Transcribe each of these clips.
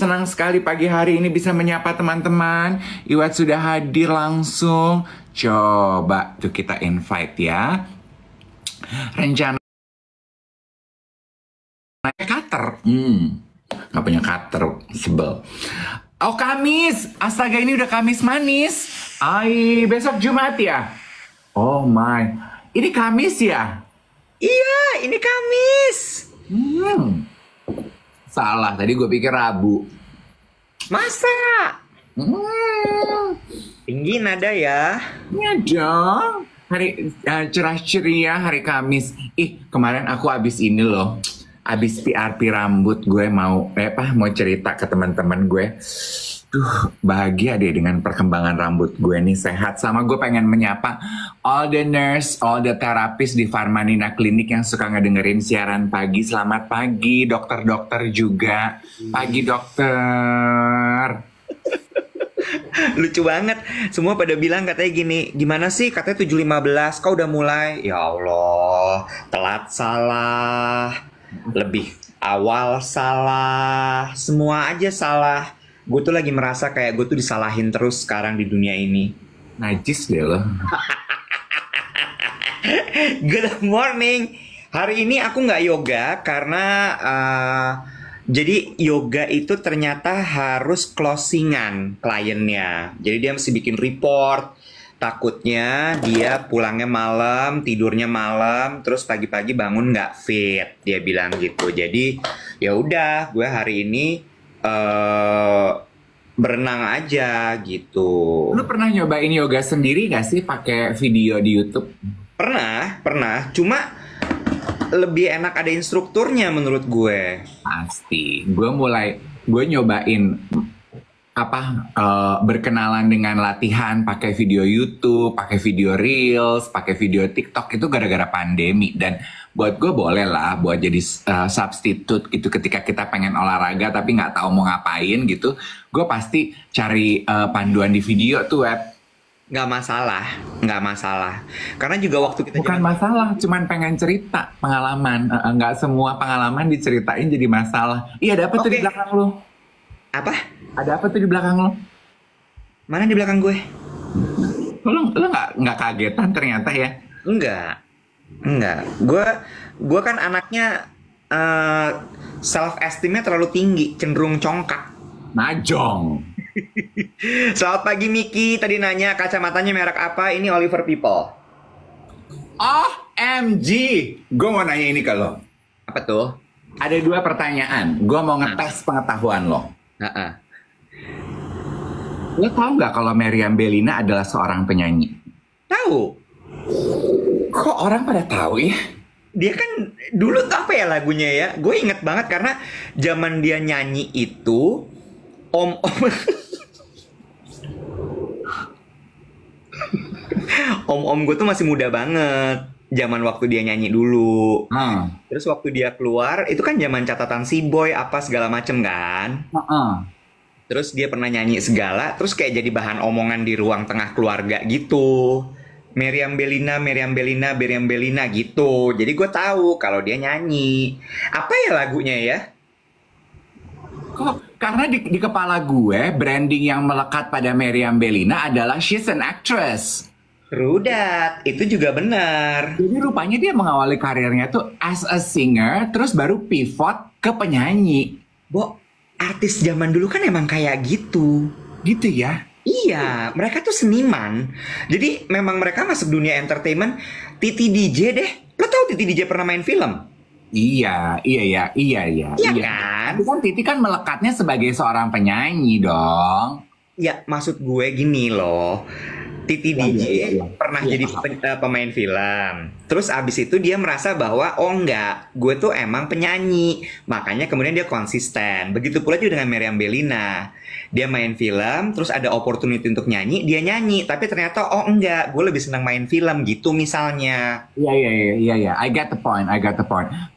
Senang sekali pagi hari ini bisa menyapa teman-teman. Iwat sudah hadir langsung. Coba tuh kita invite ya. Rencana cutter. Nggak punya cutter, sebel. Oh, Kamis. Astaga, ini udah Kamis manis. Besok Jumat ya? Oh my. Ini Kamis ya? Iya, ini Kamis. Salah, tadi gue pikir Rabu. Masa? Tinggi nada ya. Iya dong. Hari cerah ceria hari Kamis. Kemarin aku abis ini loh. Abis PRP rambut gue mau cerita ke teman-teman gue. Bahagia deh dengan perkembangan rambut gue nih, sehat. Sama gue pengen menyapa all the nurse, all the terapis di Farmanina Klinik yang suka ngedengerin siaran pagi. Selamat pagi, dokter-dokter juga. Pagi dokter. Lucu banget. Semua pada bilang katanya gini, gimana sih katanya 7.15, kau udah mulai. Ya Allah, telat salah, lebih awal salah, semua aja salah. Gue tuh lagi merasa kayak gue tuh disalahin terus sekarang di dunia ini. Najis deh lo. Good morning. Hari ini aku nggak yoga karena jadi yoga itu ternyata harus closingan kliennya. Jadi dia mesti bikin report. Takutnya dia pulangnya malam, tidurnya malam, terus pagi-pagi bangun nggak fit. Dia bilang gitu. Jadi ya udah, gue hari ini berenang aja gitu. Lu pernah nyobain yoga sendiri gak sih pakai video di YouTube? Pernah. Cuma lebih enak ada instrukturnya menurut gue. Pasti. Gue nyobain berkenalan dengan latihan pakai video YouTube, pakai video Reels, pakai video TikTok itu gara-gara pandemi. Dan buat gue boleh lah buat jadi substitute gitu ketika kita pengen olahraga tapi nggak tahu mau ngapain gitu. Gue pasti cari panduan di video tuh, web. Nggak masalah. Karena juga waktu kita bukan masalah, cuman pengen cerita pengalaman. Nggak semua pengalaman diceritain jadi masalah. Iya, ada apa tuh di belakang lu? Apa? Ada apa tuh di belakang lo? Mana di belakang gue? Lo nggak kagetan ternyata ya? Enggak. Gue kan anaknya self esteemnya terlalu tinggi, cenderung congkak. Najong. Selamat pagi Miki. Tadi nanya kacamatanya merek apa? Ini Oliver People. OMG. Gue mau nanya ini ke lo. Apa tuh? Ada 2 pertanyaan. Gue mau ngetes pengetahuan lo. Lo tau nggak kalau Meriam Bellina adalah seorang penyanyi? Tahu. Kok orang pada tahu ya? Dia kan dulu tuh apa ya lagunya ya? Gue inget banget karena zaman dia nyanyi itu om gue tuh masih muda banget. Zaman waktu dia nyanyi dulu. Terus waktu dia keluar itu kan zaman catatan si boy apa segala macem kan. Terus dia pernah nyanyi segala, terus kayak jadi bahan omongan di ruang tengah keluarga gitu. Meriam Bellina gitu. Jadi gue tahu kalau dia nyanyi. Apa ya lagunya ya? Kok? Karena di kepala gue, branding yang melekat pada Meriam Bellina adalah she's an actress. Rudat, itu juga benar. Jadi rupanya dia mengawali karirnya tuh as a singer, terus baru pivot ke penyanyi. Artis zaman dulu kan emang kayak gitu. Gitu ya? Iya, mereka tuh seniman. Jadi memang mereka masuk dunia entertainment. Titi DJ deh. Lo tau Titi DJ pernah main film? Iya. Iya kan? Tapi kan Titi kan melekatnya sebagai seorang penyanyi dong. Ya, maksud gue gini loh. Titi DJ pernah jadi pemain film. Terus abis itu dia merasa bahwa gue tuh emang penyanyi. Makanya kemudian dia konsisten. Begitu pula juga dengan Meriam Bellina. Dia main film, terus ada opportunity untuk nyanyi, dia nyanyi. Tapi ternyata gue lebih senang main film gitu misalnya. Iya. I get the point.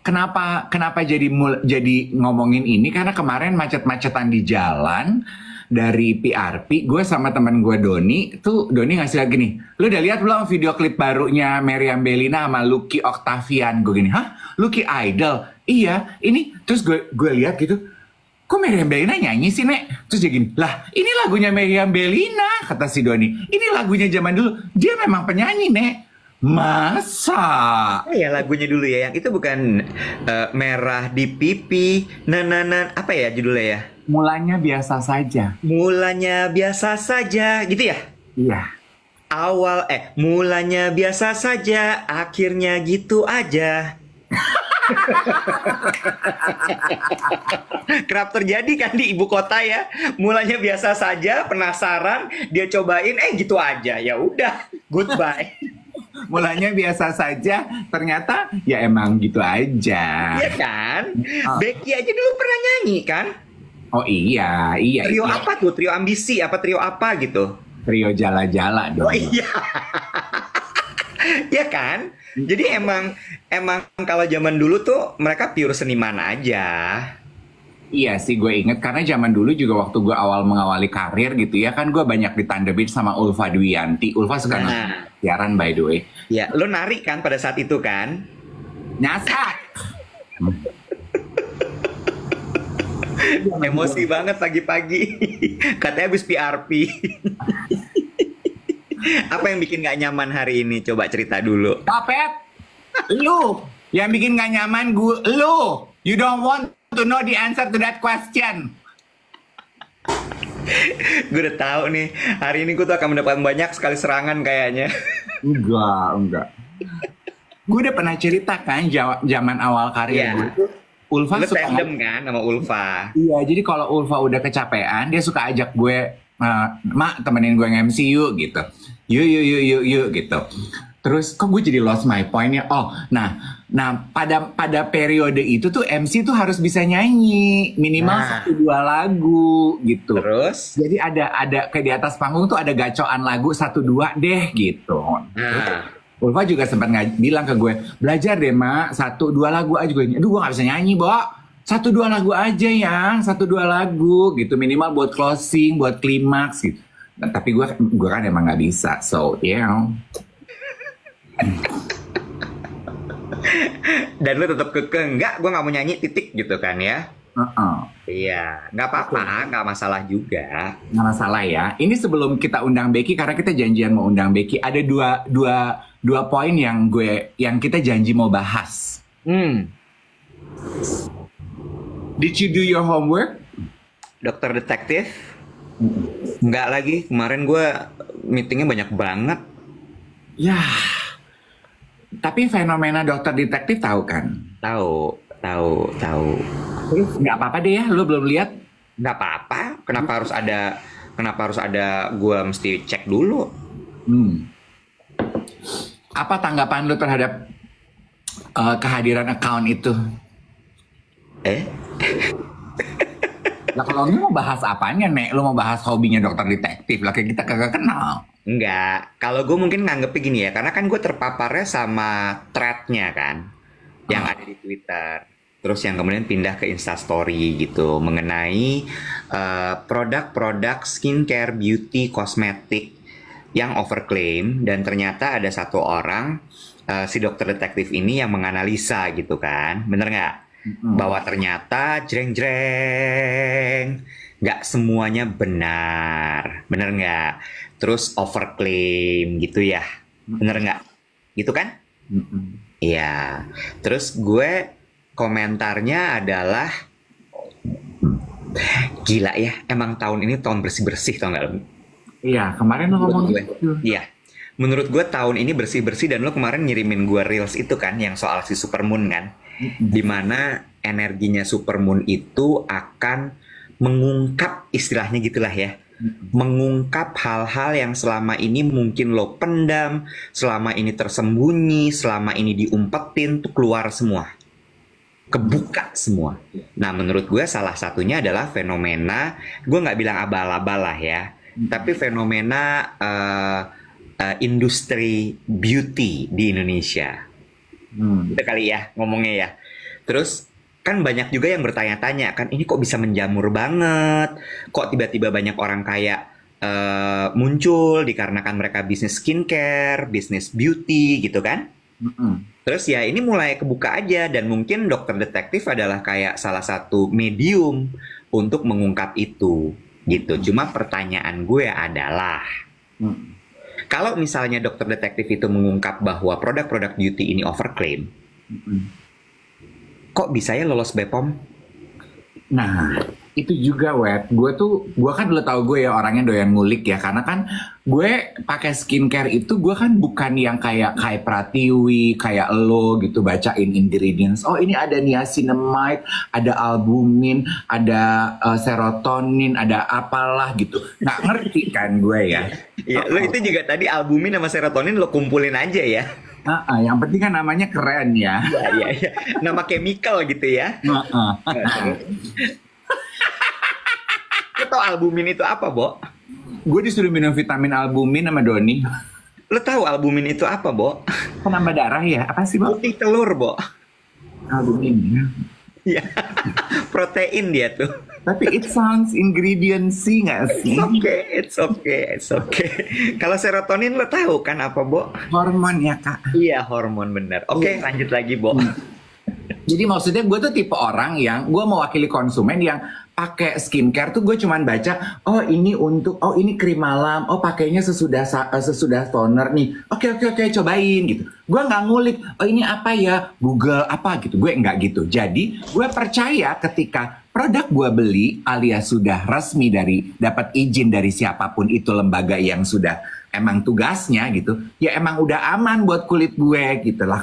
Kenapa jadi ngomongin ini? Karena kemarin macet-macetan di jalan. Dari PRP, gue sama teman gue Doni ngasih lagi nih, lu udah lihat belum video klip barunya Meriam Bellina sama Lucky Octavian? Gue gini, hah? Lucky Idol? Iya, ini terus gue lihat gitu, kok Meriam Bellina nyanyi sih, Nek? Terus dia gini, lah ini lagunya Meriam Bellina, kata si Doni. Ini lagunya zaman dulu. Dia memang penyanyi, Nek. Masa? Ya lagunya dulu ya, yang itu bukan merah di pipi, apa ya judulnya ya? Mulanya biasa saja. Mulanya biasa saja, gitu ya? Iya. Mulanya biasa saja, akhirnya gitu aja. Kerap terjadi kan di ibu kota ya. Mulanya biasa saja, penasaran, dia cobain, gitu aja. Ya udah, goodbye. Mulanya biasa saja, ternyata ya emang gitu aja. Iya kan? Becky aja dulu pernah nyanyi kan? Oh iya. Trio apa tuh? Trio Ambisi apa trio apa gitu? Trio Jala-Jala dong. Oh iya. Ya kan? Jadi emang kalau zaman dulu tuh mereka pure seniman aja. Iya sih, gue inget karena zaman dulu juga waktu gue awal mengawali karir gitu ya kan, gue banyak ditandemin sama Ulfa Dwiyanti. Ulfa suka siaran by the way. Ya, lo nari kan pada saat itu kan? Nyasar. Emosi banget pagi-pagi. Katanya habis PRP. Apa yang bikin gak nyaman hari ini? Coba cerita dulu. Papet, lu yang bikin gak nyaman lu. You don't want to know the answer to that question. Gue udah tahu nih, hari ini gue tuh akan mendapatkan banyak sekali serangan kayaknya. Enggak. Gue udah pernah cerita kan zaman awal karir gue tuh. Ulfa lu suka tandem kan sama Ulfa. Iya, jadi kalau Ulfa udah kecapean, dia suka ajak gue, Mak temenin gue nge-MC yuk gitu. Yuk gitu. Terus kok gue jadi lost my point ya? Oh, nah pada periode itu tuh MC tuh harus bisa nyanyi minimal 1-2 lagu gitu. Terus? Jadi ada kayak di atas panggung tuh ada gacoan lagu 1-2 deh gitu. Ulfa juga sempat bilang ke gue, belajar deh Mak, 1-2 lagu aja. Gue gak bisa nyanyi, Bo. 1-2 lagu aja yang 1-2 lagu gitu, minimal buat closing, buat klimaks gitu. Nah, tapi gue kan emang gak bisa, so yeah. Dan lu tetap kekeh, enggak, gue gak mau nyanyi titik gitu kan ya? Iya, nggak apa-apa, nggak masalah juga. Nggak masalah ya. Ini sebelum kita undang Becky, karena kita janjian mau undang Becky, ada dua poin yang kita janji mau bahas. Did you do your homework? Dokter detektif? Nggak lagi, kemarin gue meetingnya banyak banget. Ya, tapi fenomena dokter detektif tahu kan? Tahu. Terus nggak apa-apa deh ya, lu belum lihat? Nggak apa-apa. Kenapa harus ada gue mesti cek dulu? Apa tanggapan lu terhadap kehadiran account itu? Lah kalau lu mau bahas apanya, Nek? Lu mau bahas hobinya dokter detektif lah, kayak kita kagak kenal. Enggak. Kalau gue mungkin nganggepnya gini ya, karena kan gue terpaparnya sama thread-nya kan, yang ada di Twitter. Terus yang kemudian pindah ke Instastory gitu, mengenai produk-produk skincare, beauty, kosmetik yang overclaim. Dan ternyata ada satu orang, si dokter detektif ini yang menganalisa gitu kan. Bener nggak? Bahwa ternyata jreng-jreng, nggak semuanya benar. Bener nggak? Terus overclaim gitu ya. Bener nggak? Gitu kan? Iya. Terus gue komentarnya adalah, gila ya, emang tahun ini tahun bersih-bersih, tau gak lo? Iya, kemarin lo ngomong gitu. Iya, menurut gue tahun ini bersih-bersih, dan lo kemarin ngirimin gue reels itu kan, yang soal si Supermoon kan, dimana energinya Supermoon itu akan mengungkap, istilahnya gitulah ya, mengungkap hal-hal yang selama ini mungkin lo pendam, selama ini tersembunyi, selama ini diumpetin, tuh keluar semua, kebuka semua. Nah, menurut gue salah satunya adalah fenomena, gue nggak bilang abal-abal lah ya, tapi fenomena industri beauty di Indonesia. Itu kali ya ngomongnya ya. Terus kan banyak juga yang bertanya-tanya kan, ini kok bisa menjamur banget, kok tiba-tiba banyak orang kaya muncul dikarenakan mereka bisnis skincare, bisnis beauty gitu kan. Terus ya ini mulai kebuka aja, dan mungkin dokter detektif adalah kayak salah satu medium untuk mengungkap itu gitu. Cuma pertanyaan gue adalah kalau misalnya dokter detektif itu mengungkap bahwa produk-produk beauty ini overclaim, kok bisa ya lolos BPOM? Nah, itu juga Wet. Gue kan lo tau gue ya orangnya doyan ngulik ya. Karena kan gue pakai skincare itu gue kan bukan yang kayak Pratiwi, kayak lo gitu bacain ingredients. Oh ini ada niacinamide, ada albumin, ada serotonin, ada apalah gitu. Nggak ngerti kan gue ya. Ya, lo itu juga tadi albumin sama serotonin lo kumpulin aja ya. Yang penting kan namanya keren ya. Iya. Nama chemical gitu ya. Lo tau albumin itu apa, Bo? Gue disuruh minum vitamin albumin sama Doni. Lo tahu albumin itu apa, Bo? Penambah darah ya? Apa sih, Bo? Putih telur, Bo. Albumin ya? Iya. Protein dia tuh. Tapi it sounds ingredients sih nggak sih? It's okay. Kalau serotonin lo tahu kan apa, Bo? Hormon ya, Kak. Iya, hormon bener. Oke, lanjut lagi, Bo. Jadi maksudnya gue tuh tipe orang yang gue mewakili konsumen yang pakai skincare tuh gue cuman baca, oh ini krim malam, oh pakainya sesudah toner nih. Oke, cobain gitu. Gue nggak ngulik, oh ini apa ya, Google apa gitu. Gue nggak gitu. Jadi gue percaya ketika produk gue beli alias sudah resmi dapat izin dari siapapun itu lembaga yang sudah emang tugasnya gitu, ya emang udah aman buat kulit gue gitu lah.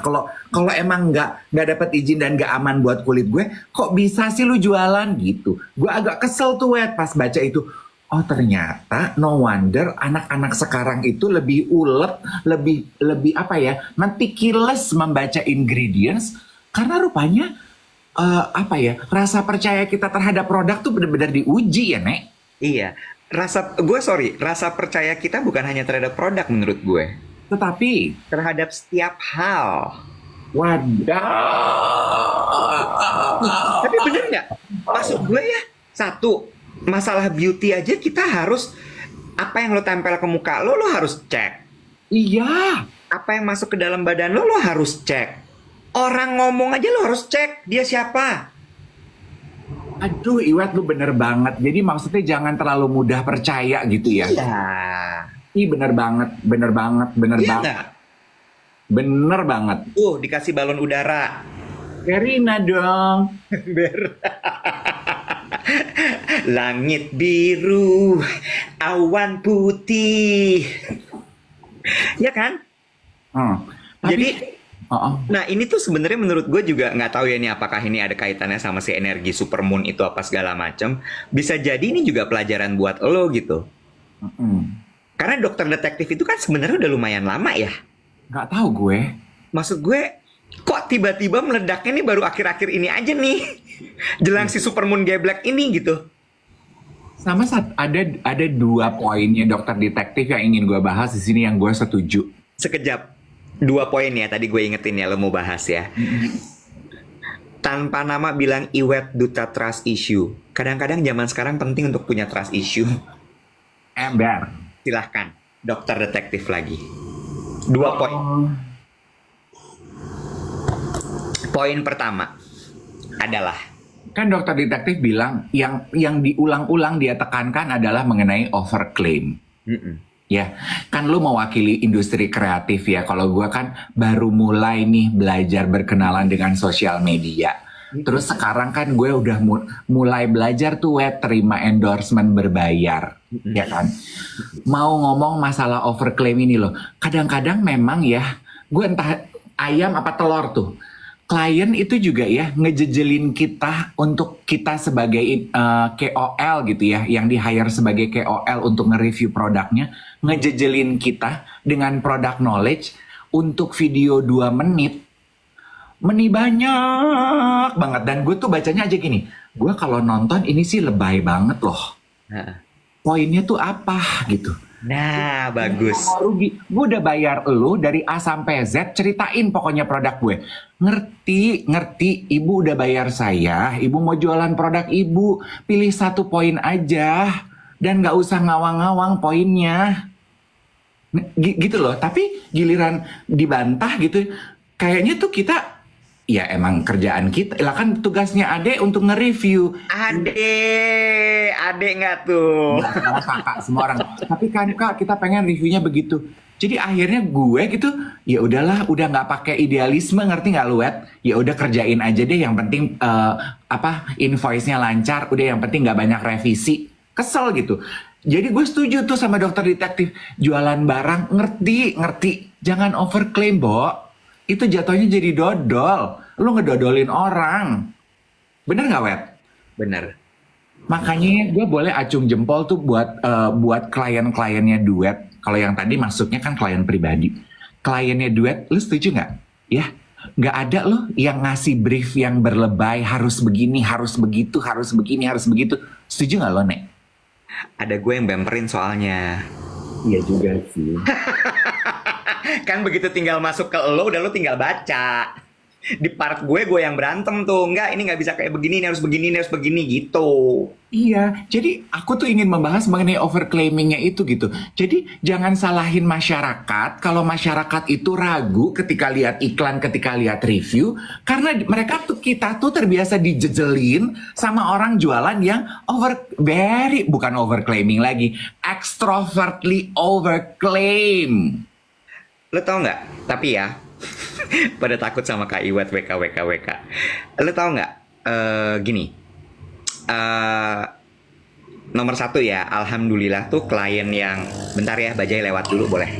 Kalau emang nggak dapat izin dan nggak aman buat kulit gue, kok bisa sih lu jualan gitu? Gue agak kesel tuh Wet pas baca itu. Oh ternyata no wonder anak-anak sekarang itu lebih ulet, lebih apa ya, meticulous membaca ingredients karena rupanya rasa percaya kita terhadap produk tuh benar-benar diuji ya, Nek. Iya. Rasa percaya kita bukan hanya terhadap produk menurut gue, tetapi terhadap setiap hal. Tapi bener nggak? Maksud gue ya, satu, masalah beauty aja kita harus, apa yang lo tempel ke muka lo harus cek. Iya. Apa yang masuk ke dalam badan lo harus cek. Orang ngomong aja lo harus cek dia siapa. Aduh, Iwet lu bener banget. Jadi maksudnya jangan terlalu mudah percaya gitu ya. Iya. Ih bener banget. Iya. Bener banget. Dikasih balon udara. Karina dong. Langit biru, awan putih. Ya kan? Jadi nah ini tuh sebenarnya menurut gue juga nggak tahu ya nih apakah ini ada kaitannya sama si energi supermoon itu apa segala macam. Bisa jadi ini juga pelajaran buat lo gitu. Karena dokter detektif itu kan sebenarnya udah lumayan lama ya. Nggak tahu gue. Maksud gue kok tiba-tiba meledaknya nih baru akhir-akhir ini aja nih. Jelang si supermoon geblek ini gitu. Sama ada 2 poinnya dokter detektif yang ingin gue bahas di sini yang gue setuju. Sekejap. 2 poin ya tadi gue ingetin ya lo mau bahas ya. Tanpa nama bilang Iwet duta trust issue. Kadang-kadang zaman sekarang penting untuk punya trust issue. Ember. Silahkan dokter detektif lagi. 2 poin. Poin pertama adalah kan dokter detektif bilang yang diulang-ulang dia tekankan adalah mengenai overclaim. Ya, kan lu mewakili industri kreatif ya. Kalau gue kan baru mulai nih belajar berkenalan dengan sosial media. Terus sekarang kan gue udah mulai belajar tuh terima endorsement berbayar, ya kan. Mau ngomong masalah overclaim ini loh. Kadang-kadang memang ya, gue entah ayam apa telur tuh. Klien itu juga ya ngejejelin kita untuk kita sebagai KOL gitu ya, yang di-hire sebagai KOL untuk nge-review produknya, ngejejelin kita dengan produk knowledge untuk video 2 menit. Meni banyak banget. Dan gue tuh bacanya aja gini, gue kalau nonton ini sih lebay banget loh. Poinnya tuh apa gitu. Nah, bagus. Rugi. Gue udah bayar lu dari A sampai Z, ceritain pokoknya produk gue. Ngerti, ibu udah bayar saya, ibu mau jualan produk ibu, pilih 1 poin aja, dan gak usah ngawang-ngawang poinnya. Gitu loh, tapi giliran dibantah gitu, kayaknya tuh kita Ya emang kerjaan kita, lah kan tugasnya Ade untuk nge-review. Ade nggak tuh? Nggak, kakak semua orang. Tapi kan Kak, kita pengen reviewnya begitu. Jadi akhirnya gue gitu, ya udahlah, udah nggak pakai idealisme, ngerti nggak lu, Wet? Ya udah kerjain aja deh, yang penting invoice-nya lancar, udah yang penting nggak banyak revisi. Kesel gitu. Jadi gue setuju tuh sama dokter detektif, jualan barang ngerti, jangan overclaim, Bo. Itu jatuhnya jadi dodol. Lu ngedodolin orang. Bener nggak, Wet? Bener. Makanya gue boleh acung jempol tuh buat klien-kliennya Duet. Kalau yang tadi masuknya kan klien pribadi. Kliennya Duet, lu setuju nggak? Ya, nggak ada loh yang ngasih brief yang berlebay, harus begini, harus begitu, harus begini, harus begitu. Setuju nggak lo, Nek? Ada gue yang bemperin soalnya. Iya juga sih. Kan begitu tinggal masuk ke lo, udah lo tinggal baca. Di part gue yang berantem tuh. Enggak, ini nggak bisa kayak begini, ini harus begini, ini harus begini, gitu. Iya, jadi aku tuh ingin membahas mengenai overclaimingnya itu gitu. Jadi jangan salahin masyarakat kalau masyarakat itu ragu ketika lihat iklan, ketika lihat review. Karena kita tuh terbiasa dijejelin sama orang jualan yang bukan overclaiming lagi, extrovertly overclaim. Lo tau nggak? Tapi ya, pada takut sama Kak Iwet WK. Lo tau nggak? Gini, nomor satu ya, alhamdulillah tuh klien yang, bentar ya, Bajai lewat dulu boleh?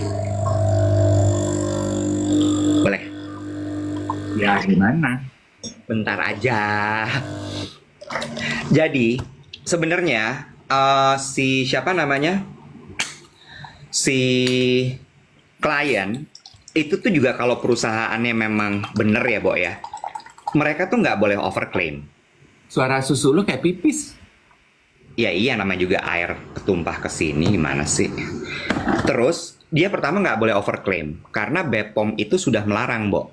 Boleh? Ya gimana? Bentar aja. Jadi sebenarnya siapa namanya? Si klien itu tuh juga kalau perusahaannya memang bener ya, Bo ya, mereka tuh nggak boleh overclaim. Suara susu lu kayak pipis. Ya iya, namanya juga air ketumpah ke sini, gimana sih? Terus dia pertama nggak boleh overclaim karena BPOM itu sudah melarang, Bo.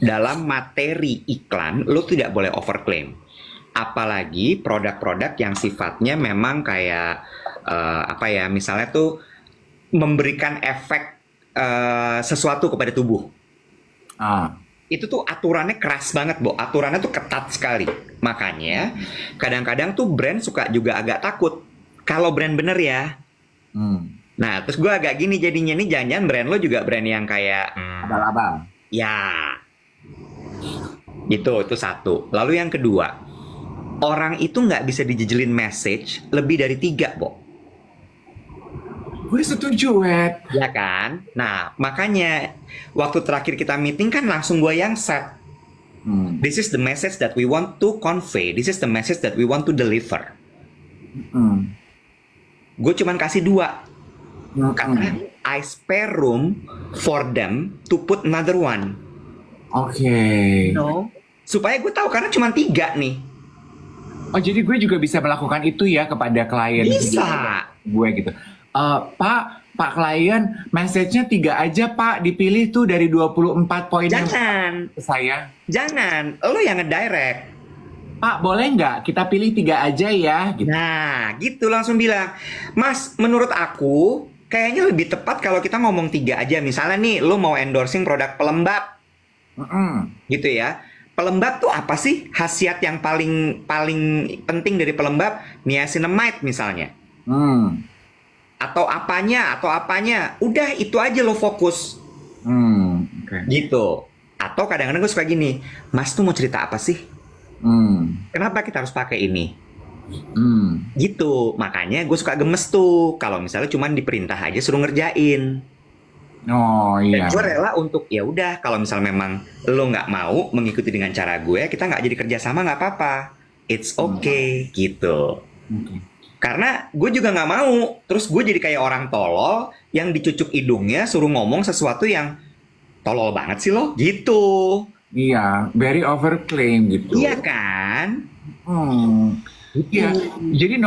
Dalam materi iklan lo tidak boleh overclaim. Apalagi produk-produk yang sifatnya memang kayak misalnya tuh memberikan efek sesuatu kepada tubuh. Itu tuh aturannya keras banget, Bo. Aturannya tuh ketat sekali. Makanya kadang-kadang tuh brand suka juga agak takut kalau brand bener ya. Nah, terus gue agak gini jadinya nih, jangan-jangan brand lo juga brand yang kayak abal-abal. Ya. Itu satu. Lalu yang kedua, orang itu nggak bisa dijejelin message lebih dari 3, Bo. Gue setuju, Wet. Ya kan? Nah, makanya waktu terakhir kita meeting kan langsung gue yang set. This is the message that we want to convey. This is the message that we want to deliver. Gue cuman kasih 2. Karena I spare room for them to put another one. Oke. Supaya gue tahu, karena cuma 3 nih. Oh, jadi gue juga bisa melakukan itu ya kepada klien. Bisa. Gue gitu. Pak klien, message-nya 3 aja, Pak. Dipilih tuh dari 24 poin. Jangan. Saya. Jangan. Lo yang ngedirect. Pak, boleh nggak kita pilih 3 aja ya? Gitu. Nah, gitu langsung bilang, Mas, menurut aku kayaknya lebih tepat kalau kita ngomong 3 aja. Misalnya nih, lo mau endorsing produk pelembab. Gitu ya. Pelembab tuh apa sih? Khasiat yang paling penting dari pelembab? Niacinamide misalnya. Atau apanya. Udah itu aja lo fokus. Okay. Gitu. Atau kadang-kadang gue suka gini, Mas tuh mau cerita apa sih? Kenapa kita harus pakai ini? Gitu. Makanya gue suka gemes tuh kalau misalnya cuman diperintah aja suruh ngerjain. Oh iya. Dan gue rela untuk ya udah, kalau misalnya memang lo nggak mau mengikuti dengan cara gue, kita nggak jadi kerjasama, nggak apa-apa. It's okay. Gitu. Karena gue juga nggak mau terus gue jadi kayak orang tolol yang dicucuk hidungnya suruh ngomong sesuatu yang tolol banget sih lo. Gitu. Iya, very overclaim gitu. Iya kan? Iya, jadi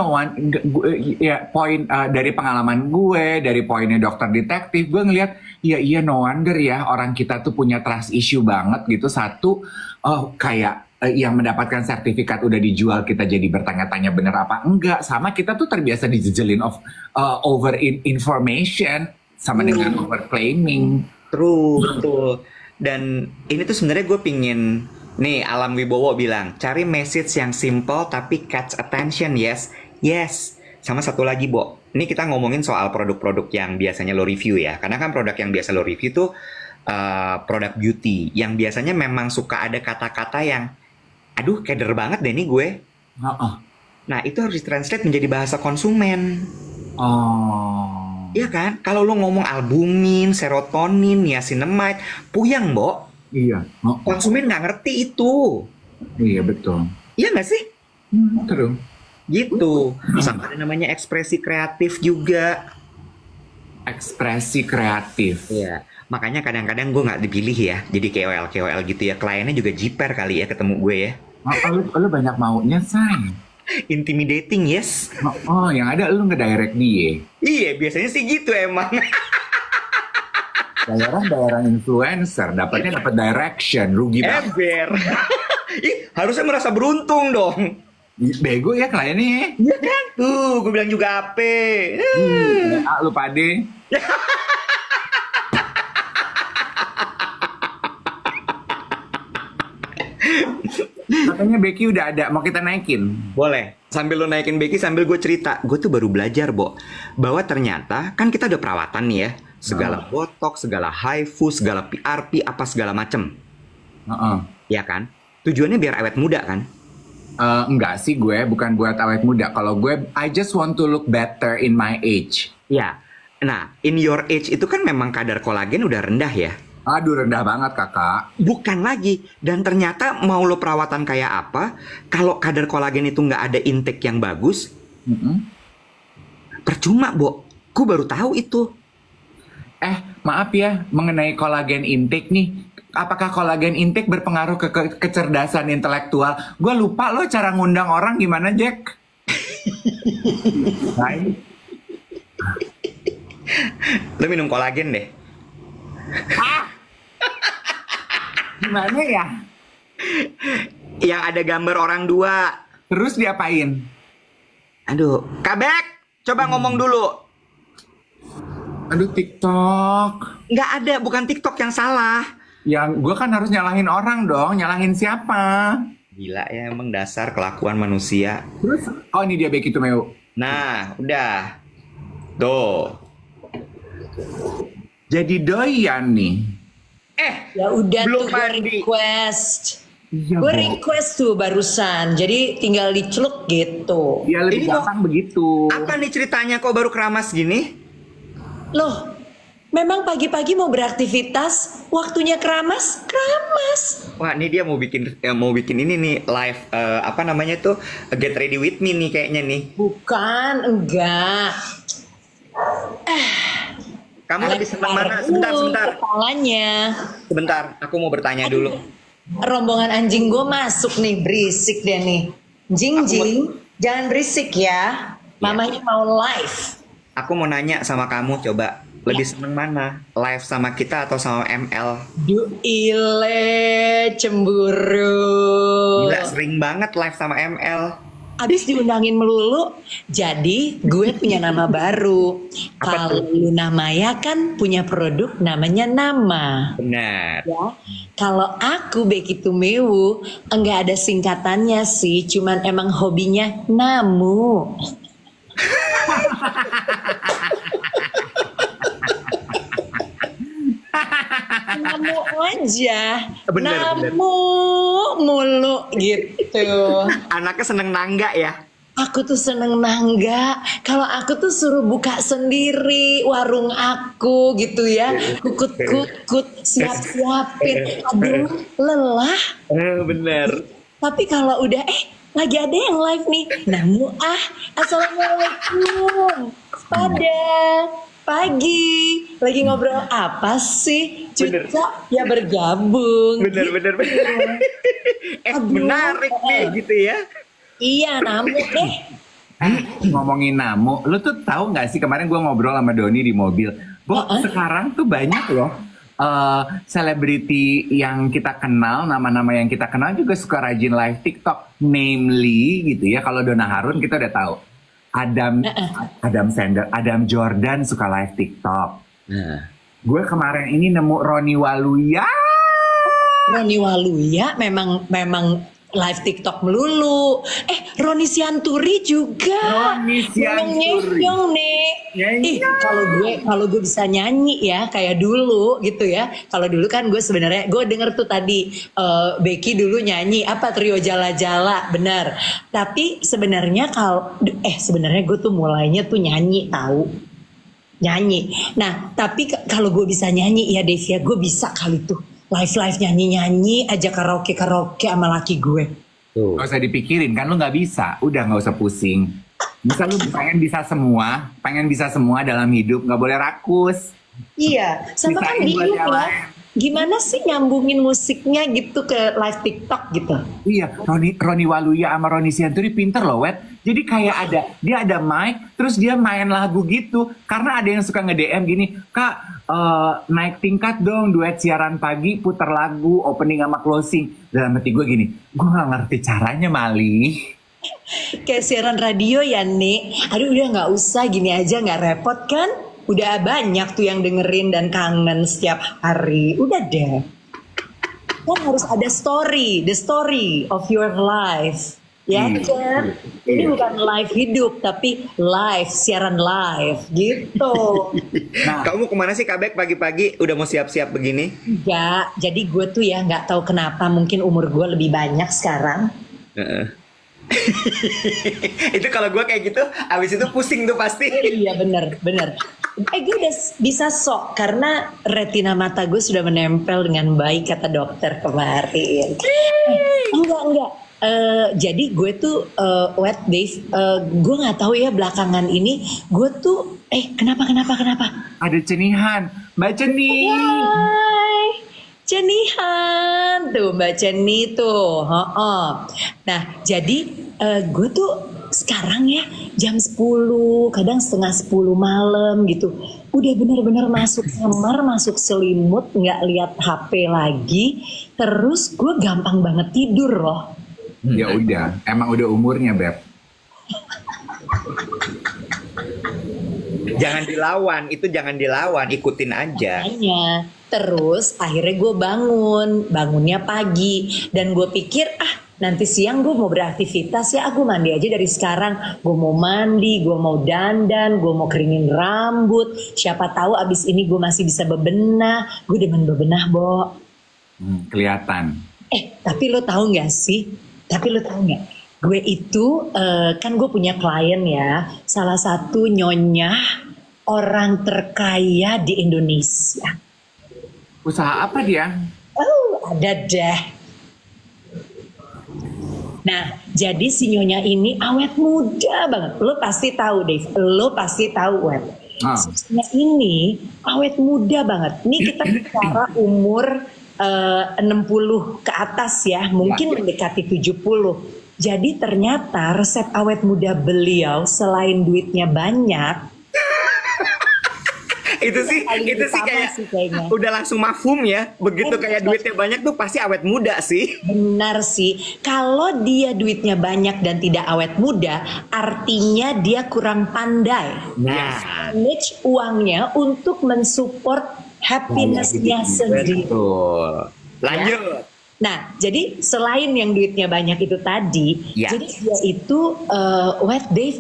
poin dari pengalaman gue, dari poinnya dokter detektif, gue ngelihat, iya no wonder ya orang kita tuh punya trust issue banget gitu. Satu, kayak yang mendapatkan sertifikat udah dijual, kita jadi bertanya-tanya bener apa enggak. Sama kita tuh terbiasa dijejelin over information sama dengan overclaiming. Betul. Dan ini tuh sebenarnya gue pingin Nih, Alam Wibowo bilang, cari message yang simple tapi catch attention, yes. Yes. Sama satu lagi, Bo. Ini kita ngomongin soal produk-produk yang biasanya lo review ya. Karena kan produk yang biasa lo review tuh produk beauty. Yang biasanya memang suka ada kata-kata yang, aduh, keder banget deh nih gue. Nah, itu harus ditranslate menjadi bahasa konsumen. Iya kan? Kalau lo ngomong albumin, serotonin, niacinamide, puyang, Bo. Iya. Konsumen nggak ngerti itu. Iya, betul. Iya nggak sih? Terus. Gitu. Sama ada namanya ekspresi kreatif juga. Ekspresi kreatif. Iya. Makanya kadang-kadang gue nggak dipilih ya. Jadi KOL gitu ya. Kliennya juga jiper kali ya ketemu gue ya. Lu banyak maunya, say. Intimidating, yes. Yang ada lu ngedirect dia. Iya, biasanya sih gitu emang. Daerah influencer, dapat direction, rugi banget. Ih, harusnya merasa beruntung dong. Bego ya kliennya. Iya kan? Tuh, gue bilang juga apa. Lu pade. Katanya Becky udah ada, mau kita naikin? Boleh. Sambil lo naikin Becky, sambil gue cerita. Gue tuh baru belajar, Bo. Bahwa ternyata, kan kita udah perawatan nih ya. Segala botox, segala HIFU, segala PRP, apa segala macem. Ya kan? Tujuannya biar awet muda kan? Enggak sih gue, bukan buat awet muda. Kalau gue, I just want to look better in my age. Ya. Nah, in your age itu kan memang kadar kolagen udah rendah ya? Aduh, rendah banget kakak. Bukan lagi. Dan ternyata mau lo perawatan kayak apa, kalau kadar kolagen itu nggak ada intake yang bagus, percuma, Bo. Gue baru tahu itu. Maaf ya, mengenai kolagen intake nih. Apakah kolagen intake berpengaruh ke kecerdasan intelektual? Gue lupa lo cara ngundang orang gimana, Jack? Lo minum kolagen deh. Gimana ya? Yang ada gambar orang dua. Terus diapain? Aduh, Kabek, coba ngomong dulu. Aduh, TikTok. Nggak ada, bukan TikTok yang salah. Yang gue kan harus nyalahin orang dong. Nyalahin siapa? Gila ya, emang dasar kelakuan manusia. Terus? Oh, ini dia Becky Tumeo. Nah, udah. Tuh. Jadi doyan nih. Ya udah belum tuh gue request. Gue request tuh barusan. Jadi tinggal diceluk gitu. Ya lebih gampang begitu. Apa nih ceritanya kok baru keramas gini? Loh, memang pagi-pagi mau beraktivitas, waktunya keramas, keramas. Wah, ini dia mau bikin ini nih live apa namanya tuh Get Ready With Me nih kayaknya nih. Bukan, enggak. Kamu lebih senang mana? Sebentar. Kepalanya. Sebentar, aku mau bertanya dulu. Rombongan anjing gue masuk nih, berisik deh nih. Jing, jangan berisik ya. Mamanya mau live. Aku mau nanya sama kamu, coba lebih seneng mana? Live sama kita atau sama ML? Duile, cemburu. Gila, sering banget live sama ML. Abis diundangin melulu, jadi gue punya nama baru. Kalau Luna Maya kan punya produk namanya Nama. Benar. Ya. Kalau aku Becky Tumeo, enggak ada singkatannya sih, cuman emang hobinya namu. Namu aja, namu mulu gitu. Anaknya seneng nangga ya? Aku tuh seneng nangga. Kalau aku tuh suruh buka sendiri warung aku gitu ya, kukut-kukut, siap-siapin. Aduh, lelah. Bener. Tapi kalau udah lagi ada yang live nih, namu assalamualaikum, pada pagi, lagi ngobrol apa sih? Cuca ya bergabung. Bener. Menarik nih gitu ya. Iya, namu deh. Ngomongin namu, lu tuh tahu nggak sih kemarin gue ngobrol sama Doni di mobil. Sekarang tuh banyak loh selebriti yang kita kenal, nama-nama yang kita kenal juga suka rajin live TikTok. Namely gitu ya, kalau Donna Harun kita udah tahu. Adam Sandler, Adam Jordan suka live TikTok. Gue kemarin ini nemu Roni Waluya. Roni Waluya memang live TikTok melulu. Roni Sianturi juga. Roni Sianturi. Nih. Kalau gue bisa nyanyi ya kayak dulu gitu ya. Kalau dulu kan gue sebenarnya gue denger tuh tadi Becky dulu nyanyi apa Trio Jala-Jala, benar. Tapi sebenarnya sebenarnya gue tuh mulainya tuh nyanyi tahu. Nyanyi. Nah, tapi kalau gue bisa nyanyi ya Devia, gue bisa kali tuh. Live nyanyi-nyanyi aja karaoke sama laki gue. Tuh. Gak usah dipikirin kan lu gak bisa. Udah gak usah pusing. Bisa lu pengen bisa semua dalam hidup. Gak boleh rakus. Iya. Sama kan bingung ya. Gimana sih nyambungin musiknya gitu ke live TikTok gitu. Iya. Roni Waluya sama Roni Sianturi pinter loh Wet. Jadi kayak dia ada mic. Terus dia main lagu gitu. Karena ada yang suka nge-DM gini. Kak naik tingkat dong duet siaran pagi putar lagu opening sama closing. Dalam hati gue gini, gue gak ngerti caranya Mali. Kayak siaran radio ya Nek. Aduh udah gak usah gini aja, gak repot kan. Udah banyak tuh yang dengerin dan kangen setiap hari. Udah deh. Kan harus ada story, the story of your life. Ya kan? Ini bukan live hidup tapi live, siaran live gitu. Nah, kamu kemana sih Kabek pagi-pagi udah mau siap-siap begini? Enggak, jadi gue tuh ya nggak tahu kenapa mungkin umur gue lebih banyak sekarang. Itu kalau gue kayak gitu, abis itu pusing tuh pasti. Iya bener. Gue udah bisa sok karena retina mata gue sudah menempel dengan baik kata dokter kemarin. Enggak. Jadi gue tuh Wet Dave, gue nggak tahu ya belakangan ini gue tuh kenapa? Ada cenihan, Mbak Ceni. Hai, cenihan tuh Mbak Ceni tuh. Nah jadi gue tuh sekarang ya jam 10, kadang setengah 10 malam gitu. Udah bener-bener masuk kamar, masuk selimut, nggak lihat HP lagi. Terus gue gampang banget tidur loh. Ya udah, emang udah umurnya Beb. Jangan dilawan, ikutin aja. Makanya. Terus akhirnya gue bangunnya pagi. Dan gue pikir nanti siang gue mau beraktivitas ya, aku mandi aja dari sekarang. Gue mau mandi, gue mau dandan, gue mau keringin rambut. Siapa tahu abis ini gue masih bisa bebenah. Gue demen bebenah, Bo. Kelihatan. Tapi lo tahu nggak sih? Gue itu kan gue punya klien ya, salah satu nyonya orang terkaya di Indonesia. Usaha apa dia? Ada deh. Nah, jadi si nyonya ini awet muda banget. Lo pasti tahu Dave, Wet. Si nyonya ini awet muda banget. Nih kita bicara umur 60 ke atas ya, mungkin mendekati 70. Jadi ternyata resep awet muda beliau selain duitnya banyak, itu sih kayaknya udah langsung mafhum ya. Begitu kayak duitnya banyak tuh pasti awet muda sih. Benar sih. Kalau dia duitnya banyak dan tidak awet muda, artinya dia kurang pandai manage uangnya untuk mensupport happiness-nya sendiri. Betul. Lanjut. Ya? Nah, jadi selain yang duitnya banyak itu tadi, jadi dia itu Wet Dave,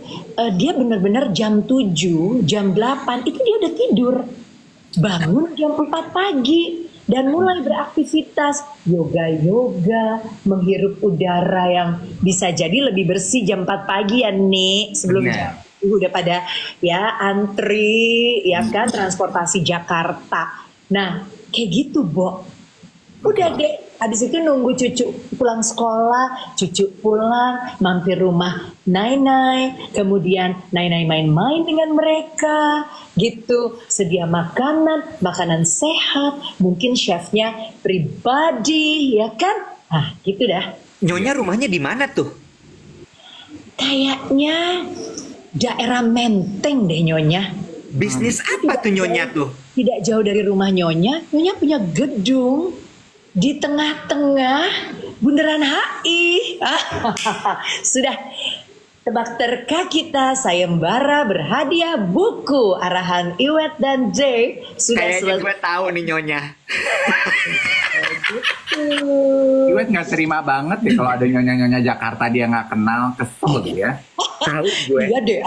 dia benar-benar jam 7, jam 8 itu dia udah tidur. Bangun jam 4 pagi dan mulai beraktivitas yoga, menghirup udara yang bisa jadi lebih bersih jam 4 pagi ya Nek, sebelumnya. Udah pada ya antri ya kan transportasi Jakarta. Nah kayak gitu Bo. Udah deh habis itu nunggu cucu pulang sekolah, cucu pulang mampir rumah Nai, kemudian Nai main-main dengan mereka gitu, sedia makanan sehat, mungkin chefnya pribadi ya kan. Nah gitu dah. Nyonya rumahnya di mana tuh? Kayaknya daerah Menteng deh Nyonya. Bisnis apa tuh Nyonya tuh? Tidak jauh dari rumah Nyonya punya gedung di tengah-tengah Bundaran HI. Sudah tebak-terka kita sayembara berhadiah buku arahan Iwet dan Jay. Sudah kayaknya gue tahu nih Nyonya. Iwet nggak terima banget deh kalau ada nyonya-nyonya Jakarta dia nggak kenal, kesel ya. Tahu gue. Iya deh.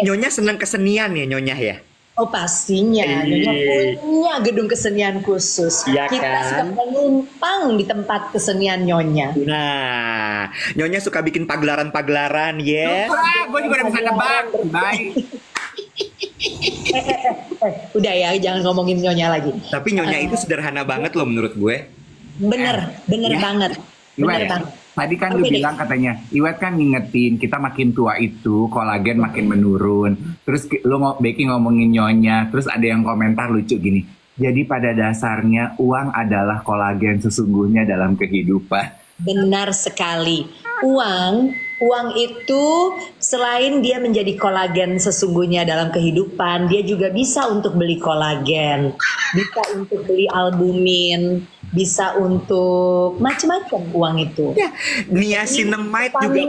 Nyonya senang kesenian ya Nyonya ya. Oh pastinya, Nyonya punya gedung kesenian khusus. Ya, kita kan? suka menumpang di tempat kesenian Nyonya. Nah, Nyonya suka bikin pagelaran-pagelaran, ya. Gue juga udah bisa nebak. Bye. Udah ya, jangan ngomongin Nyonya lagi. Tapi Nyonya itu sederhana banget loh menurut gue. Bener Ya. banget. Iwet, Bener banget. tadi kan lu bilang katanya, Iwet kan ngingetin kita makin tua itu kolagen makin menurun. Terus Becky ngomongin Nyonya, terus ada yang komentar lucu gini. Jadi pada dasarnya uang adalah kolagen sesungguhnya dalam kehidupan. Benar sekali. Uang itu selain dia menjadi kolagen sesungguhnya dalam kehidupan, dia juga bisa untuk beli kolagen, bisa untuk beli albumin, bisa untuk macam-macam uang itu. Ya, niacinamide juga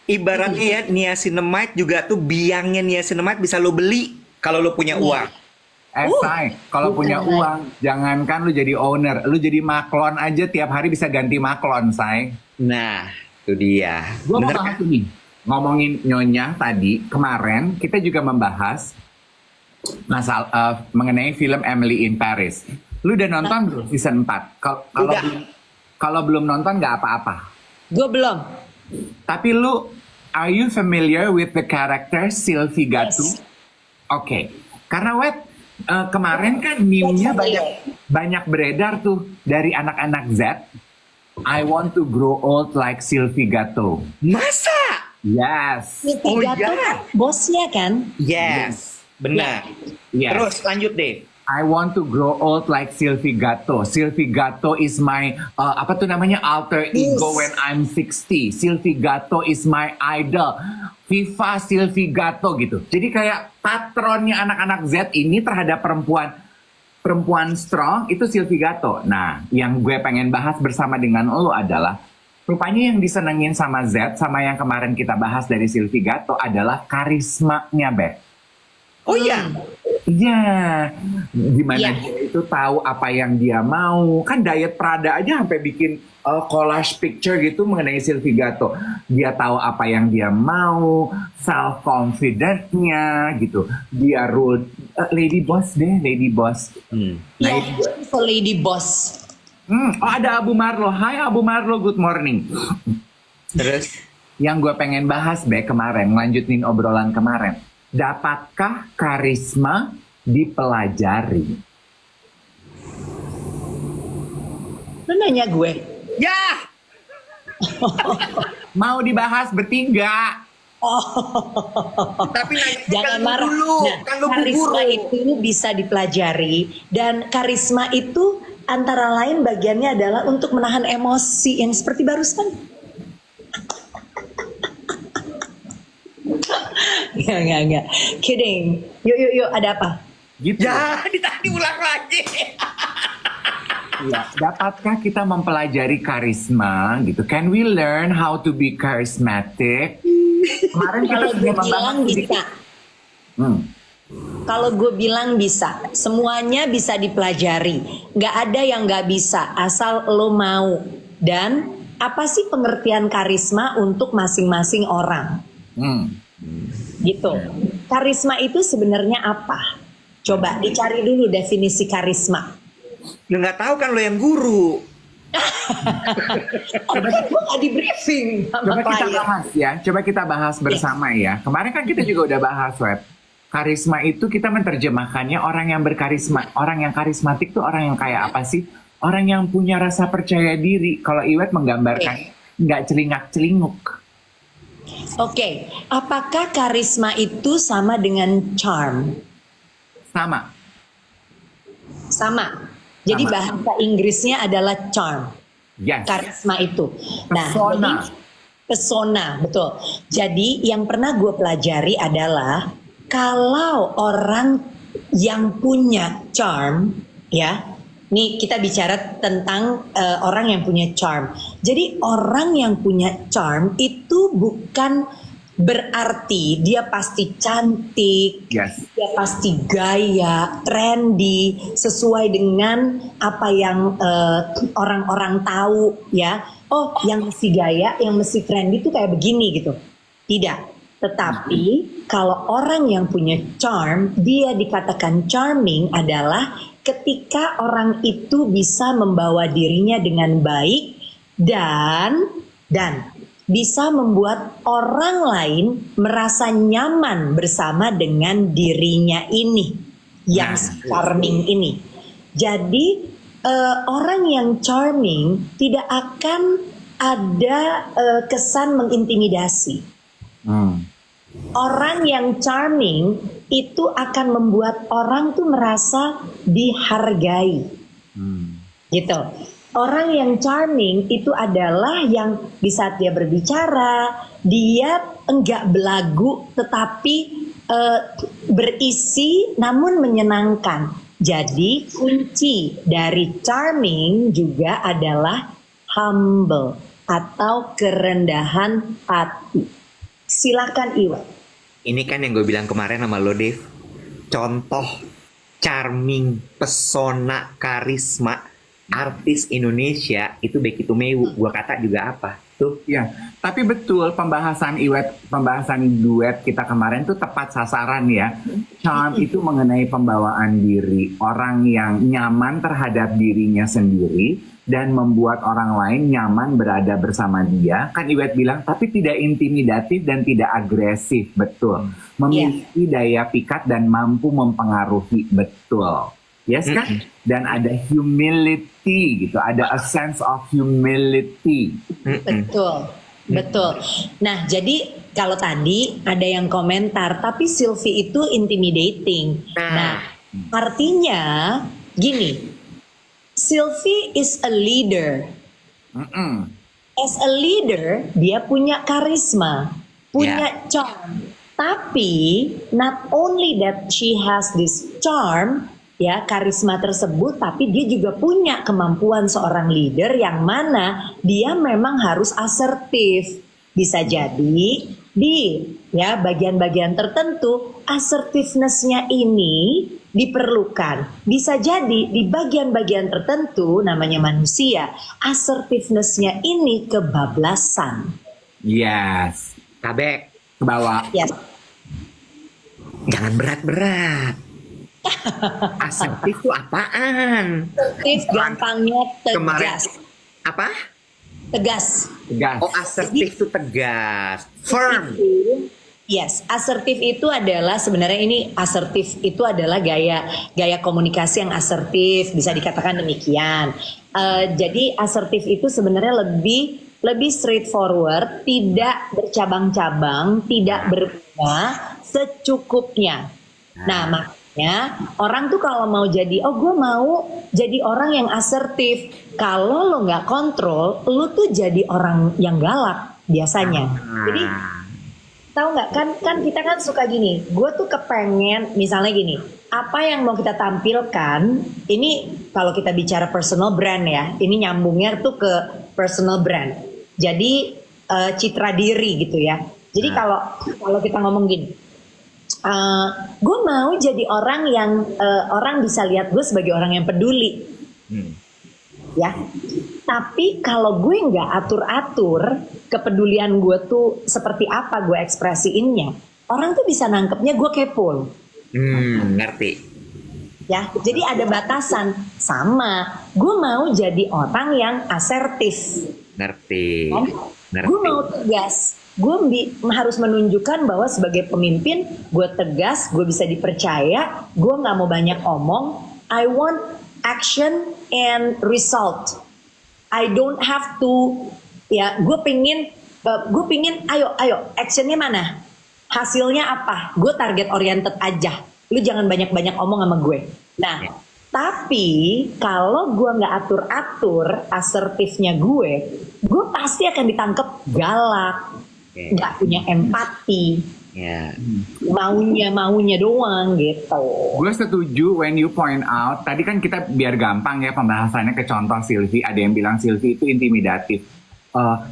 ibaratnya ya, niacinamide juga tuh biangnya niacinamide bisa lo beli kalau lo punya uang. Say, kalau punya uang, jangankan lu jadi owner, lu jadi maklon aja tiap hari bisa ganti maklon, Say. Nah, itu dia. Gue mau bahas ini, ngomongin Nyonya tadi, kemarin kita juga membahas masalah mengenai film Emily in Paris. Lu udah nonton belum season 4? Kalau belum nonton nggak apa-apa. Gue belum. Tapi lu, are you familiar with the character Sylvie Gatu? Yes. Oke, karena kemarin kan meme-nya banyak beredar tuh dari anak-anak Z. I want to grow old like Sylvie Gatu. Masa? Yes. Sylvie Gatu kan bosnya kan? Yes, benar. Yes. Terus lanjut deh. I want to grow old like Sylvie Gatu. Sylvie Gatu is my apa tuh namanya alter ego when I'm 60. Sylvie Gatu is my idol. Viva Sylvie Gatu gitu. Jadi kayak patronnya anak-anak Z ini terhadap perempuan strong itu Sylvie Gatu. Nah, yang gue pengen bahas bersama dengan lo adalah rupanya yang disenengin sama Z sama yang kemarin kita bahas dari Sylvie Gatu adalah karismanya, Beb. Oh iya. Iya, gimana dia itu tahu apa yang dia mau. Kan Diet Prada aja sampai bikin collage picture gitu mengenai Sylvie Gatu. Dia tahu apa yang dia mau, self confidentnya gitu. Dia rule lady boss deh, lady boss. Iya, lady boss. Oh ada Abu Marlo. Hai Abu Marlo, good morning. Terus yang gue pengen bahas kemarin, lanjutin obrolan kemarin. Dapatkah karisma dipelajari? Lu nanya gue? ya. Mau dibahas bertiga. Tapi jangan marah dulu. Nah, kan karisma itu bisa dipelajari dan karisma itu antara lain bagiannya adalah untuk menahan emosi yang seperti barusan. Enggak. Kidding. Yuk, ada apa? Gitu. Ya, tadi ulang lagi. Ya, dapatkah kita mempelajari karisma gitu? Can we learn how to be charismatic? Kemarin kita sudah bilang bisa. Kalau gue bilang bisa, semuanya bisa dipelajari. Nggak ada yang nggak bisa, asal lo mau. Dan apa sih pengertian karisma untuk masing-masing orang? Gitu. Karisma itu sebenarnya apa? Coba dicari dulu definisi karisma. Nggak tahu kan lo yang guru. Coba nggak di briefing. Coba kita bahas ya. Coba kita bahas bersama ya. Kemarin kan kita juga udah bahas karisma itu kita menerjemahkannya orang yang berkarisma. Orang yang karismatik tuh orang yang kayak apa sih? Orang yang punya rasa percaya diri. Kalau Iwet menggambarkan nggak celingak-celinguk. Oke, apakah karisma itu sama dengan charm? Sama. Jadi bahasa Inggrisnya adalah charm. Yes. Karisma itu. Nah, pesona, betul. Jadi yang pernah gue pelajari adalah kalau orang yang punya charm, ya. Nih kita bicara tentang orang yang punya charm. Jadi orang yang punya charm itu bukan berarti dia pasti cantik, Yes. dia pasti gaya, trendy, sesuai dengan apa yang orang-orang tahu ya. Oh, yang mesti gaya, yang mesti trendy itu kayak begini gitu. Tidak. Tetapi kalau orang yang punya charm, dia dikatakan charming adalah ketika orang itu bisa membawa dirinya dengan baik dan bisa membuat orang lain merasa nyaman bersama dengan dirinya ini, yang charming ini. Jadi orang yang charming tidak akan ada kesan mengintimidasi. Orang yang charming itu akan membuat orang tuh merasa dihargai, gitu. Orang yang charming itu adalah yang di saat dia berbicara, dia enggak belagu tetapi berisi namun menyenangkan. Jadi kunci dari charming juga adalah humble atau kerendahan hati. Silakan Iwa. Ini kan yang gue bilang kemarin sama lo, Dev. Contoh charming, pesona, karisma artis Indonesia itu Becky Tumewu. Gua kata juga apa tuh? Ya, tapi betul pembahasan duet kita kemarin tuh tepat sasaran ya. Charm itu mengenai pembawaan diri, orang yang nyaman terhadap dirinya sendiri dan membuat orang lain nyaman berada bersama dia. Kan Iwet bilang, tapi tidak intimidatif dan tidak agresif, betul. Memiliki daya pikat dan mampu mempengaruhi, betul. Yes kan? Dan ada humility gitu, ada a sense of humility. Betul, betul. Nah, jadi kalau tadi ada yang komentar, tapi Sylvie itu intimidating. Nah, artinya gini, Sylvie is a leader. As a leader, dia punya karisma, punya charm. Tapi not only that she has this charm, ya karisma tersebut, tapi dia juga punya kemampuan seorang leader yang mana dia memang harus asertif. Bisa jadi di ya bagian-bagian tertentu assertiveness-nya ini diperlukan. Bisa jadi di bagian-bagian tertentu, namanya manusia, assertiveness-nya ini kebablasan. Yes. Kabek ke bawah. Yes. Jangan berat-berat. Asertif itu apaan? Asertif gampangnya tegas. Kemarin, apa? Tegas. Tegas. Oh, asertif itu tegas. Firm. Yes, asertif itu adalah sebenarnya ini asertif itu adalah gaya komunikasi yang asertif, bisa dikatakan demikian. Jadi asertif itu sebenarnya lebih straightforward, tidak bercabang-cabang, tidak berbunga, secukupnya. Nah, makanya orang tuh kalau mau jadi, oh gue mau jadi orang yang asertif. Kalau lo nggak kontrol, lo tuh jadi orang yang galak biasanya. Jadi tahu nggak kan kita kan suka gini. Gue tuh kepengen misalnya gini. Apa yang mau kita tampilkan? Ini kalau kita bicara personal brand ya. Ini nyambungnya tuh ke personal brand. Jadi citra diri gitu ya. Jadi kalau kita ngomong gini. Gue mau jadi orang yang orang bisa lihat gue sebagai orang yang peduli, ya. Tapi kalau gue nggak atur-atur kepedulian gue tuh seperti apa gue ekspresiinnya, orang tuh bisa nangkepnya gue kepo. Ngerti. Ya, jadi ada batasan. Sama, gue mau jadi orang yang asertif. Ngerti. Kan? Gue mau tegas. Gue harus menunjukkan bahwa sebagai pemimpin gue tegas, gue bisa dipercaya, gue nggak mau banyak omong. I want action and result. I don't have to, ya gue pingin, ayo actionnya mana, hasilnya apa? Gue target oriented aja. Lu jangan banyak omong sama gue. Nah, tapi kalau gue nggak atur-atur asertifnya gue pasti akan ditangkep galak. Nggak punya empati, maunya doang gitu. Gue setuju when you point out. Tadi kan kita biar gampang ya pembahasannya ke contoh Sylvie. Ada yang bilang Sylvie itu intimidatif.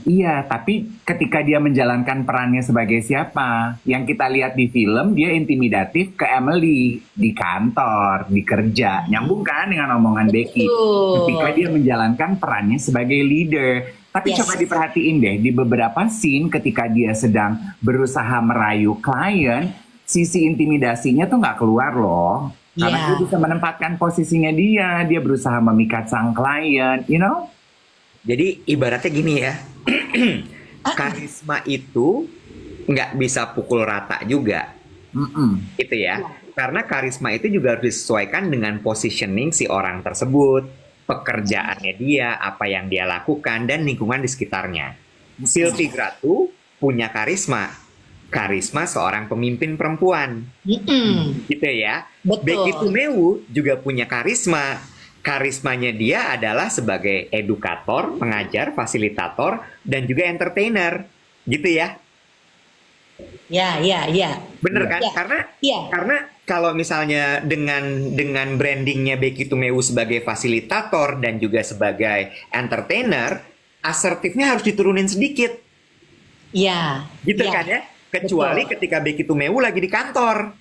Iya, tapi ketika dia menjalankan perannya sebagai siapa? Yang kita lihat di film, dia intimidatif ke Emily di kantor, di kerja. Nyambung kan dengan omongan Becky. Ketika dia menjalankan perannya sebagai leader. Tapi coba diperhatiin deh, di beberapa scene ketika dia sedang berusaha merayu klien, sisi intimidasinya tuh nggak keluar loh. Karena dia bisa menempatkan posisinya dia berusaha memikat sang klien, you know? Jadi ibaratnya gini ya, karisma itu nggak bisa pukul rata juga, gitu ya. Karena karisma itu juga harus disesuaikan dengan positioning si orang tersebut, pekerjaannya dia, apa yang dia lakukan, dan lingkungan di sekitarnya. Sylvie Gratu punya karisma seorang pemimpin perempuan, gitu ya. Becky Tumewu juga punya karismanya dia adalah sebagai edukator, pengajar, fasilitator, dan juga entertainer, gitu ya. Ya. Bener kan? Karena kalau misalnya dengan brandingnya Becky Tumewu sebagai fasilitator dan juga sebagai entertainer, asertifnya harus diturunin sedikit. Gitu kan ya? Kecuali ketika Becky Tumewu lagi di kantor.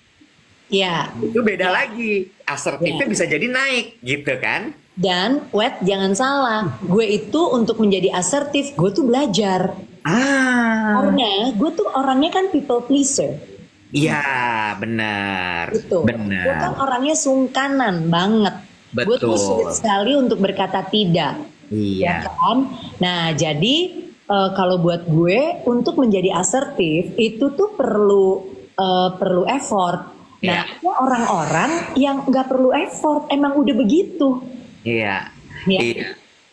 Itu beda lagi. Asertifnya bisa jadi naik, gitu kan? Dan, jangan salah. Gue itu untuk menjadi asertif, gue tuh belajar. Karena gue tuh orangnya kan people pleaser. Iya, benar. Gitu. Benar. Gue kan orangnya sungkanan banget. Gue tuh sulit sekali untuk berkata tidak. Iya. Ya kan? Nah, jadi kalau buat gue untuk menjadi asertif itu tuh perlu effort. Nah, ada orang-orang yang nggak perlu effort, emang udah begitu. Iya.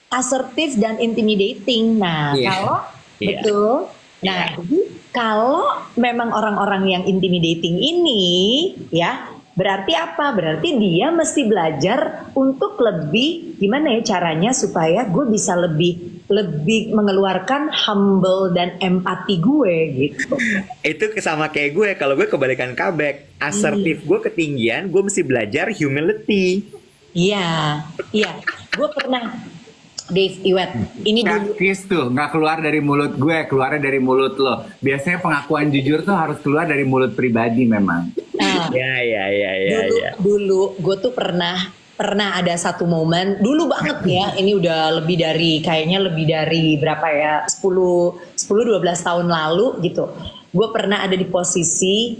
Asertif dan intimidating. Nah, kalau betul. Nah, jadi kalau memang orang-orang yang intimidating ini, ya berarti apa? Berarti dia mesti belajar untuk lebih gimana ya caranya supaya gue bisa lebih mengeluarkan humble dan empati gue gitu. Itu sama kayak gue, kalau gue kebalikan Kabek, asertif gue ketinggian, gue mesti belajar humility. Iya. Gue pernah, Dave, Iwet, ini dulu. Catfish tuh nggak keluar dari mulut gue, keluarnya dari mulut lo. Biasanya pengakuan jujur tuh harus keluar dari mulut pribadi memang. Dulu gue tuh pernah ada satu momen dulu banget ya, ini udah lebih dari berapa ya, 10-12 tahun lalu gitu. Gue pernah ada di posisi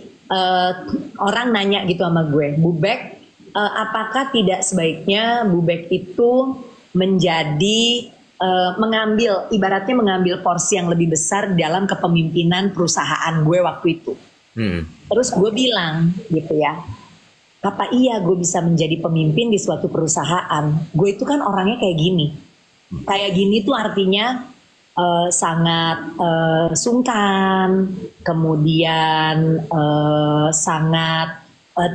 orang nanya gitu sama gue, Bubek, apakah tidak sebaiknya Bubek itu menjadi ibaratnya mengambil porsi yang lebih besar dalam kepemimpinan perusahaan gue waktu itu. Terus gue bilang gitu ya, apa iya gue bisa menjadi pemimpin di suatu perusahaan? Gue itu kan orangnya kayak gini. Kayak gini tuh artinya sangat sungkan, kemudian sangat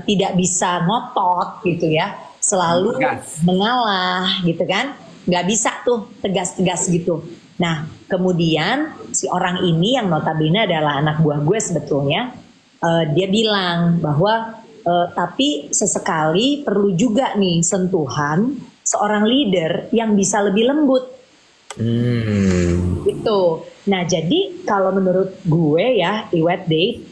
tidak bisa ngotot gitu ya, selalu mengalah gitu kan, nggak bisa tuh tegas-tegas gitu. Nah kemudian si orang ini yang notabene adalah anak buah gue sebetulnya, dia bilang bahwa tapi sesekali perlu juga nih sentuhan seorang leader yang bisa lebih lembut. Gitu. Nah jadi kalau menurut gue ya, Iwet, Dave,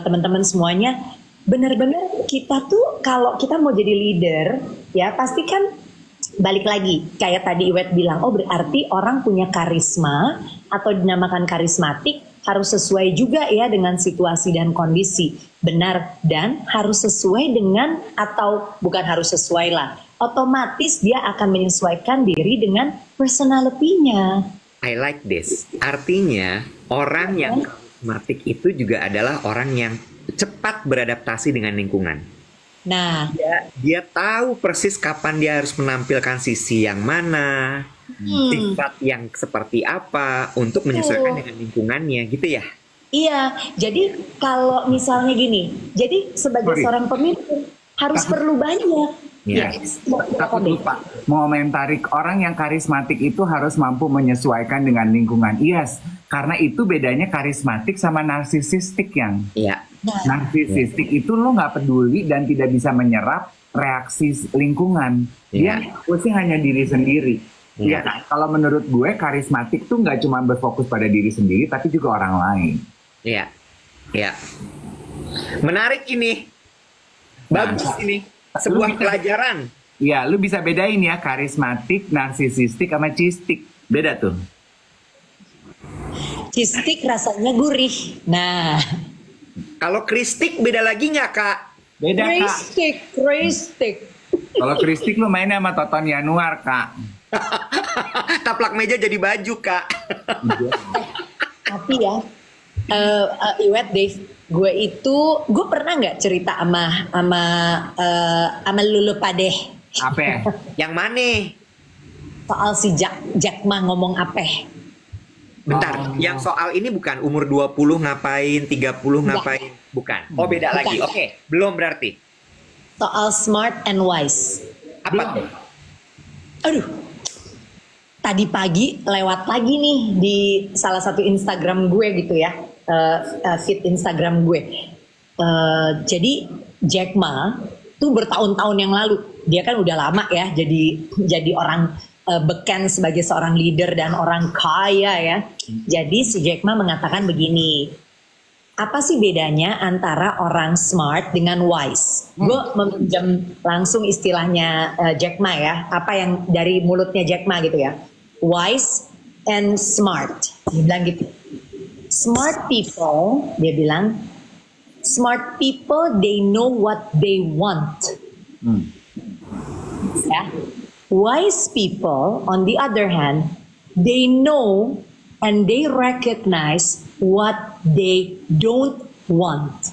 teman-teman semuanya, benar-benar kita tuh kalau kita mau jadi leader ya pasti kan balik lagi kayak tadi Iwet bilang, oh berarti orang punya karisma atau dinamakan karismatik harus sesuai juga ya dengan situasi dan kondisi. Benar, dan harus sesuai dengan, atau bukan harus sesuai lah, otomatis dia akan menyesuaikan diri dengan personality-nya. I like this. Artinya orang yang karismatik itu juga adalah orang yang cepat beradaptasi dengan lingkungan. Nah, dia tahu persis kapan dia harus menampilkan sisi yang mana, sifat yang seperti apa untuk menyesuaikan dengan lingkungannya, gitu ya. Iya, jadi kalau misalnya gini, jadi sebagai seorang pemimpin harus perlu banyak. Takut lupa mau mentarik, orang yang karismatik itu harus mampu menyesuaikan dengan lingkungan. Yes, karena itu bedanya karismatik sama narsisistik yang. Narsisistik itu lo nggak peduli dan tidak bisa menyerap reaksi lingkungan. Dia pusing hanya diri sendiri. Iya, kalau menurut gue karismatik tuh nggak cuma berfokus pada diri sendiri, tapi juga orang lain. Iya, iya. Menarik ini, bagus ini, sebuah pelajaran. Iya, lu bisa bedain ya karismatik, narsisistik, sama cistik. Beda tuh. Cistik rasanya gurih. Nah, kalau kristik beda lagi nggak kak? Beda Kristik. Kalau kristik lu mainnya sama Toton Yanuar kak. Taplak meja jadi baju kak. Tapi ya, Iwet Dave, gue pernah nggak cerita sama Lulu Padeh? Apa? Yang mana? Soal si Jack Ma ngomong apa? Bentar, yang soal ini bukan umur 20 ngapain, 30 ngapain, bukan. Oh beda lagi. Oke, belum berarti. Soal smart and wise. Apa tuh? Aduh. Tadi pagi lewat lagi nih di salah satu Instagram gue gitu ya, feed Instagram gue. Jadi Jack Ma tuh bertahun-tahun yang lalu, dia kan udah lama ya jadi orang beken sebagai seorang leader dan orang kaya ya. Jadi si Jack Ma mengatakan begini, apa sih bedanya antara orang smart dengan wise? Gue meminjam langsung istilahnya Jack Ma ya, apa yang dari mulutnya Jack Ma gitu ya. Wise and smart, dia bilang gitu. Smart people, dia bilang, smart people they know what they want. Ya. Wise people, on the other hand, they know and they recognize what they don't want.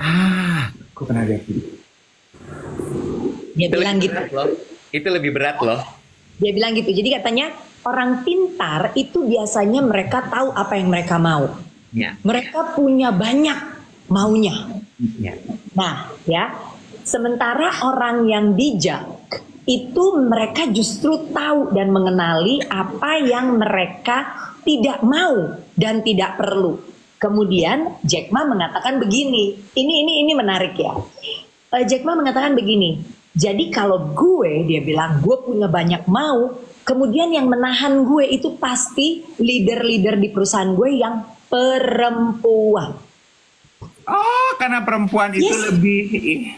Aku pernah lihat itu. Dia bilang gitu. Itu lebih berat loh. Dia bilang gitu. Jadi katanya orang pintar itu biasanya mereka tahu apa yang mereka mau. Ya. Mereka punya banyak maunya. Ya. Nah, ya. Sementara orang yang bijak itu mereka justru tahu dan mengenali apa yang mereka tidak mau dan tidak perlu. Kemudian Jack Ma mengatakan begini. Ini menarik ya. Jack Ma mengatakan begini. Jadi kalau dia bilang gue punya banyak mau, kemudian yang menahan gue itu pasti leader-leader di perusahaan gue yang perempuan. Oh, karena perempuan itu lebih.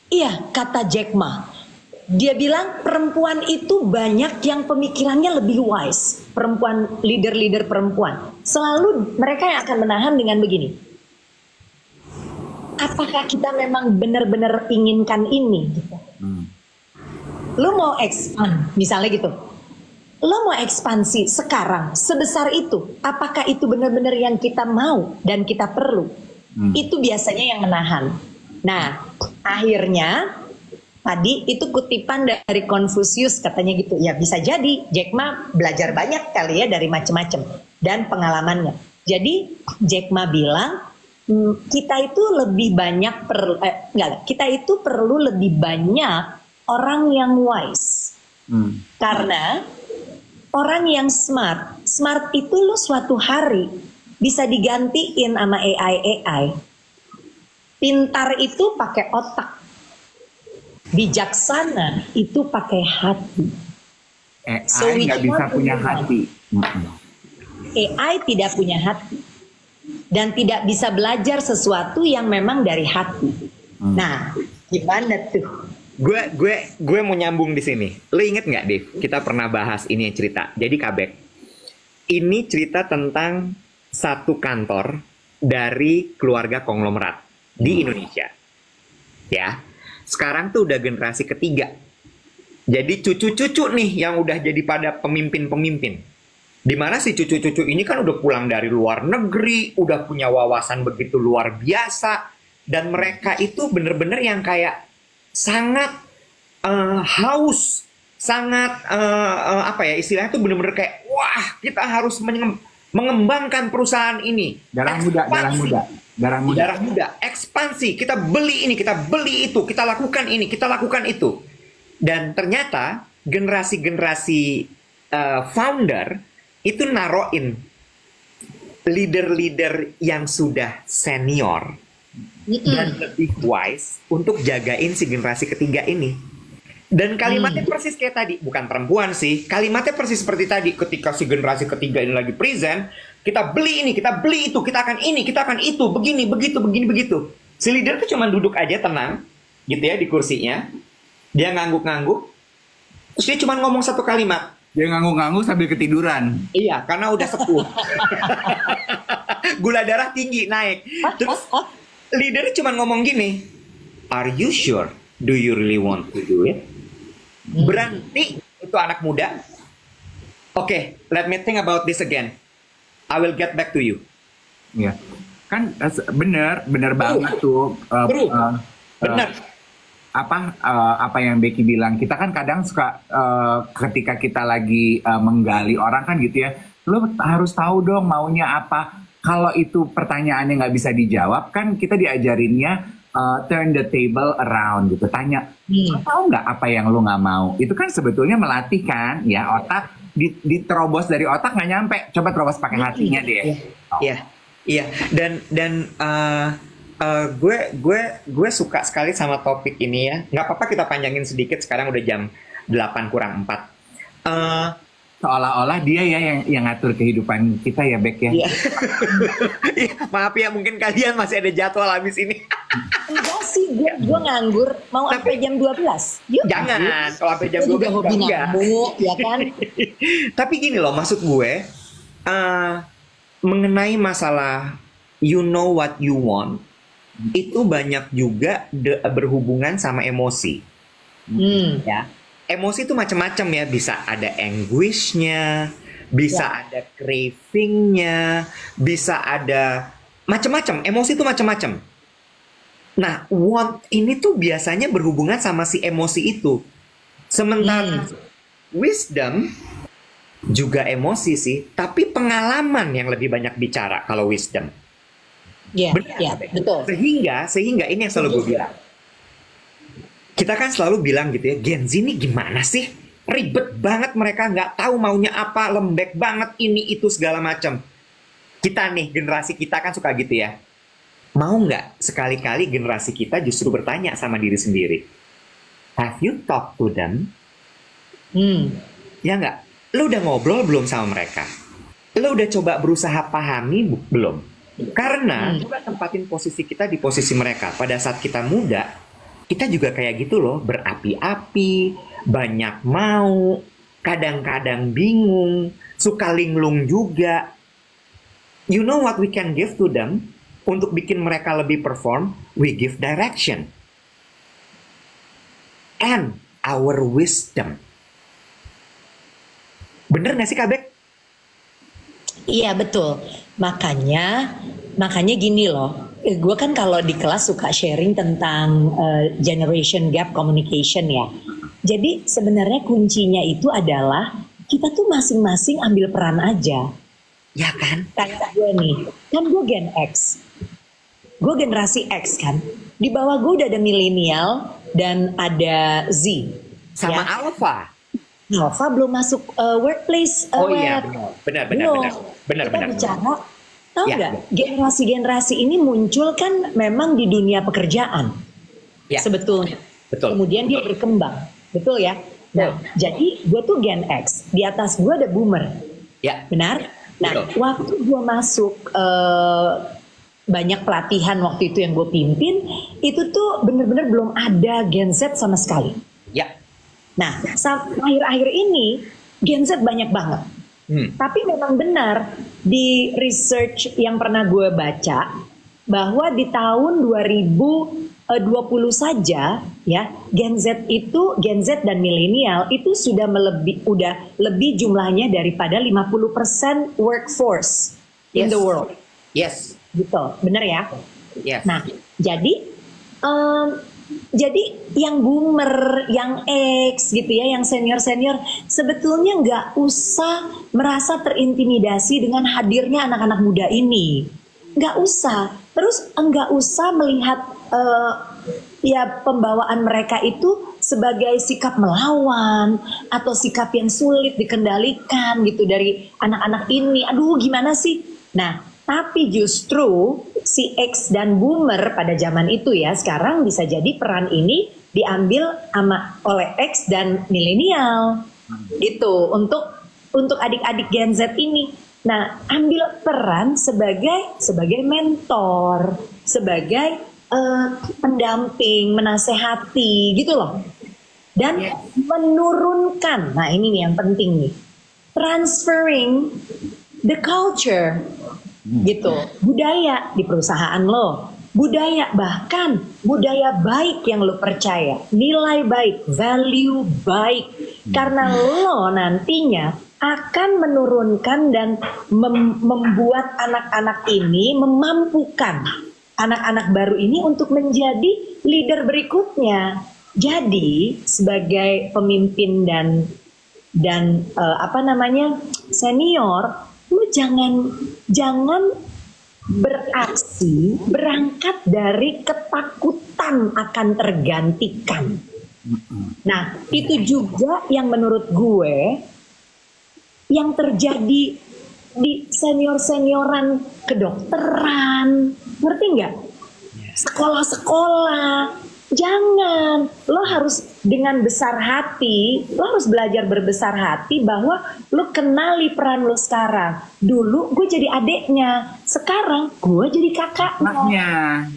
Iya, kata Jack Ma. Dia bilang perempuan itu banyak yang pemikirannya lebih wise. Perempuan, leader-leader perempuan. Selalu mereka yang akan menahan dengan begini. Apakah kita memang benar-benar inginkan ini? Gitu. Lo mau expand, misalnya gitu. Lo mau ekspansi sekarang sebesar itu. Apakah itu benar-benar yang kita mau dan kita perlu? Itu biasanya yang menahan. Nah, akhirnya tadi itu kutipan dari Confucius katanya gitu. Ya bisa jadi Jack Ma belajar banyak kali ya dari macam-macam dan pengalamannya. Jadi Jack Ma bilang kita itu lebih banyak kita itu perlu lebih banyak orang yang wise. Karena orang yang smart itu lo suatu hari bisa digantiin sama AI. Pintar itu pakai otak. Bijaksana itu pakai hati. AI nggak bisa punya hati. AI tidak punya hati dan tidak bisa belajar sesuatu yang memang dari hati. Nah, gimana tuh? Gue mau nyambung di sini. Lo inget nggak, Dave? Kita pernah bahas ini yang cerita. Jadi Kabek, ini cerita tentang satu kantor dari keluarga konglomerat di Indonesia. Ya. Sekarang tuh udah generasi ketiga. Jadi cucu-cucu nih yang udah jadi pada pemimpin-pemimpin. Dimana si cucu-cucu ini kan udah pulang dari luar negeri, udah punya wawasan begitu luar biasa. Dan mereka itu bener-bener yang kayak sangat haus. Sangat, apa ya istilahnya tuh bener-bener kayak, wah kita harus mengembangkan perusahaan ini. Darah muda. Ekspansi, kita beli ini, kita beli itu, kita lakukan ini, kita lakukan itu. Dan ternyata generasi-generasi founder itu naroin leader-leader yang sudah senior dan lebih wise untuk jagain si generasi ketiga ini. Dan kalimatnya persis kayak tadi, bukan perempuan sih, kalimatnya persis seperti tadi. Ketika si generasi ketiga ini lagi present, kita beli ini, kita beli itu, kita akan ini, kita akan itu, begini, begitu, begini, begitu. Si leader tuh cuma duduk aja tenang, gitu ya, di kursinya. Dia ngangguk-ngangguk, terus dia cuma ngomong satu kalimat. Dia ngangguk-ngangguk sambil ketiduran. Iya, karena udah sepuh. Gula darah tinggi, naik. Terus leader cuma ngomong gini, "Are you sure? Do you really want to do it?" Berhenti itu anak muda. Oke, let me think about this again. I will get back to you. Iya, kan bener banget tuh. Bener. Apa yang Becky bilang, kita kan kadang suka ketika kita lagi menggali orang kan gitu ya, lo harus tahu dong maunya apa. Kalau itu pertanyaannya nggak bisa dijawab, kan kita diajarinnya turn the table around gitu, tanya, tahu nggak apa yang lo nggak mau? Itu kan sebetulnya melatih kan, ya otak diterobos dari otak nggak nyampe, coba terobos pakai hatinya deh. Iya. Dan gue suka sekali sama topik ini ya. Nggak apa-apa kita panjangin sedikit, sekarang udah jam 8 kurang 4. Seolah-olah dia ya yang ngatur kehidupan kita ya, Bek ya. Iya. Maaf ya, mungkin kalian masih ada jadwal habis ini. Enggak sih, gue nganggur. Mau sampai jam 12? Yuk. Jangan, kalau sampai jam 12 juga hobi ngamuk, ya kan? Tapi gini loh, maksud gue, mengenai masalah you know what you want, itu banyak juga berhubungan sama emosi. Ya. Emosi itu macam-macam ya, bisa ada anguish-nya, bisa ada craving-nya, bisa ada macam-macam. Emosi itu macam-macam. Nah, want ini tuh biasanya berhubungan sama si emosi itu. Sementara wisdom juga emosi sih, tapi pengalaman yang lebih banyak bicara kalau wisdom. Iya, betul. Sehingga ini yang selalu gue bilang. Kita kan selalu bilang gitu ya, Gen Z ini gimana sih? Ribet banget mereka, nggak tahu maunya apa, lembek banget ini itu segala macam. Kita nih, generasi kita kan suka gitu ya. Mau nggak sekali-kali generasi kita justru bertanya sama diri sendiri, have you talked to them? Ya nggak? Lo udah ngobrol belum sama mereka? Lo udah coba berusaha pahami belum? Karena coba tempatin posisi kita di posisi mereka. Pada saat kita muda, kita juga kayak gitu loh, berapi-api, banyak mau, kadang-kadang bingung, suka linglung juga. You know what we can give to them? Untuk bikin mereka lebih perform, we give direction. And our wisdom. Bener gak sih, Kak Bek? Iya, betul. Makanya gini loh. Gue kan kalau di kelas suka sharing tentang generation gap communication ya. Jadi sebenarnya kuncinya itu adalah kita tuh masing-masing ambil peran aja. Ya kan? Kayak gue nih, kan gue Gen X. Gue generasi X kan. Di bawah gue udah ada milenial dan ada Z. Sama ya? Alpha. Alpha belum masuk workplace. Iya, benar. Kita bicara, tahu nggak? Generasi-generasi ini muncul kan memang di dunia pekerjaan. Ya. Sebetulnya. Betul. Kemudian dia berkembang. Betul ya? Nah, jadi gue tuh Gen X. Di atas gue ada boomer. Ya. Benar? Nah, waktu gue masuk banyak pelatihan waktu itu yang gue pimpin, itu tuh bener-bener belum ada Gen Z sama sekali. Ya. Nah, akhir-akhir ini Gen Z banyak banget. Tapi memang benar di research yang pernah gue baca bahwa di tahun 2020 saja ya Gen Z dan milenial itu sudah lebih jumlahnya daripada 50% workforce in the world. Yes. Gitu, bener ya? Yes. Nah, jadi yang boomer, yang X gitu ya, yang senior-senior sebetulnya nggak usah merasa terintimidasi dengan hadirnya anak-anak muda ini. Nggak usah. Terus nggak usah melihat ya pembawaan mereka itu sebagai sikap melawan atau sikap yang sulit dikendalikan gitu dari anak-anak ini. Aduh, gimana sih? Nah, tapi justru si X dan boomer pada zaman itu ya sekarang bisa jadi peran ini diambil oleh X dan milenial gitu untuk adik-adik Gen Z ini. Nah, ambil peran sebagai mentor, sebagai pendamping, menasehati gitu loh. Dan menurunkan, nah ini nih yang penting nih, transferring the culture gitu, budaya di perusahaan lo, bahkan budaya baik yang lo percaya, nilai baik, value baik, karena lo nantinya akan menurunkan dan membuat anak-anak ini, memampukan anak-anak baru ini untuk menjadi leader berikutnya. Jadi sebagai pemimpin dan senior, lu jangan beraksi berangkat dari ketakutan akan tergantikan. Nah, itu juga yang menurut gue yang terjadi di senior-senioran kedokteran, ngerti nggak? Sekolah-sekolah. Jangan, lo harus dengan besar hati, lo harus belajar berbesar hati bahwa lo kenali peran lo sekarang. Dulu gue jadi adeknya, sekarang gue jadi kakaknya.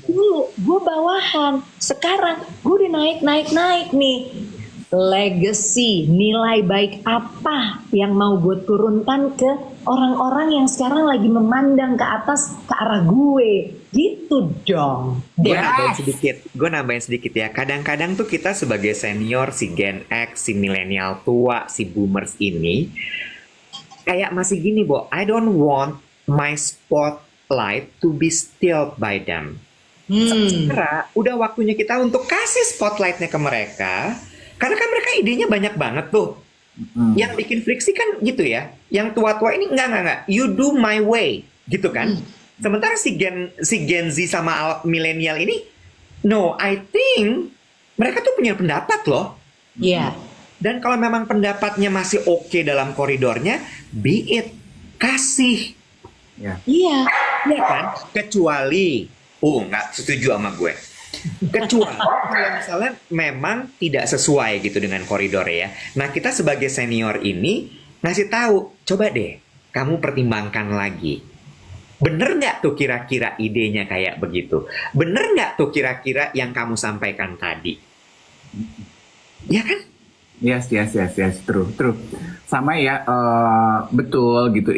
Dulu gue bawahan, sekarang gue udah naik nih. Legacy, nilai baik apa yang mau gue turunkan ke orang-orang yang sekarang lagi memandang ke atas ke arah gue, gitu dong. Gue nambahin sedikit ya. Kadang-kadang tuh kita sebagai senior, si Gen X, si milenial tua, si boomers ini kayak masih gini, Bo. I don't want my spotlight to be stealed by them. Sementara udah waktunya kita untuk kasih spotlightnya ke mereka. Karena kan mereka idenya banyak banget tuh. Yang bikin friksi kan gitu ya. Yang tua-tua ini enggak. You do my way, gitu kan. Sementara si Gen Z sama milenial ini, no, I think mereka tuh punya pendapat loh. Iya. Dan kalau memang pendapatnya masih oke dalam koridornya, be it, kasih. Iya kan? Kecuali, nggak setuju sama gue. Kecuali kalau misalnya memang tidak sesuai gitu dengan koridor ya. Nah, kita sebagai senior ini ngasih tahu, coba deh kamu pertimbangkan lagi. Bener nggak tuh kira-kira idenya kayak begitu? Bener nggak tuh kira-kira yang kamu sampaikan tadi? Ya kan? Yes, true. Sama ya, betul gitu.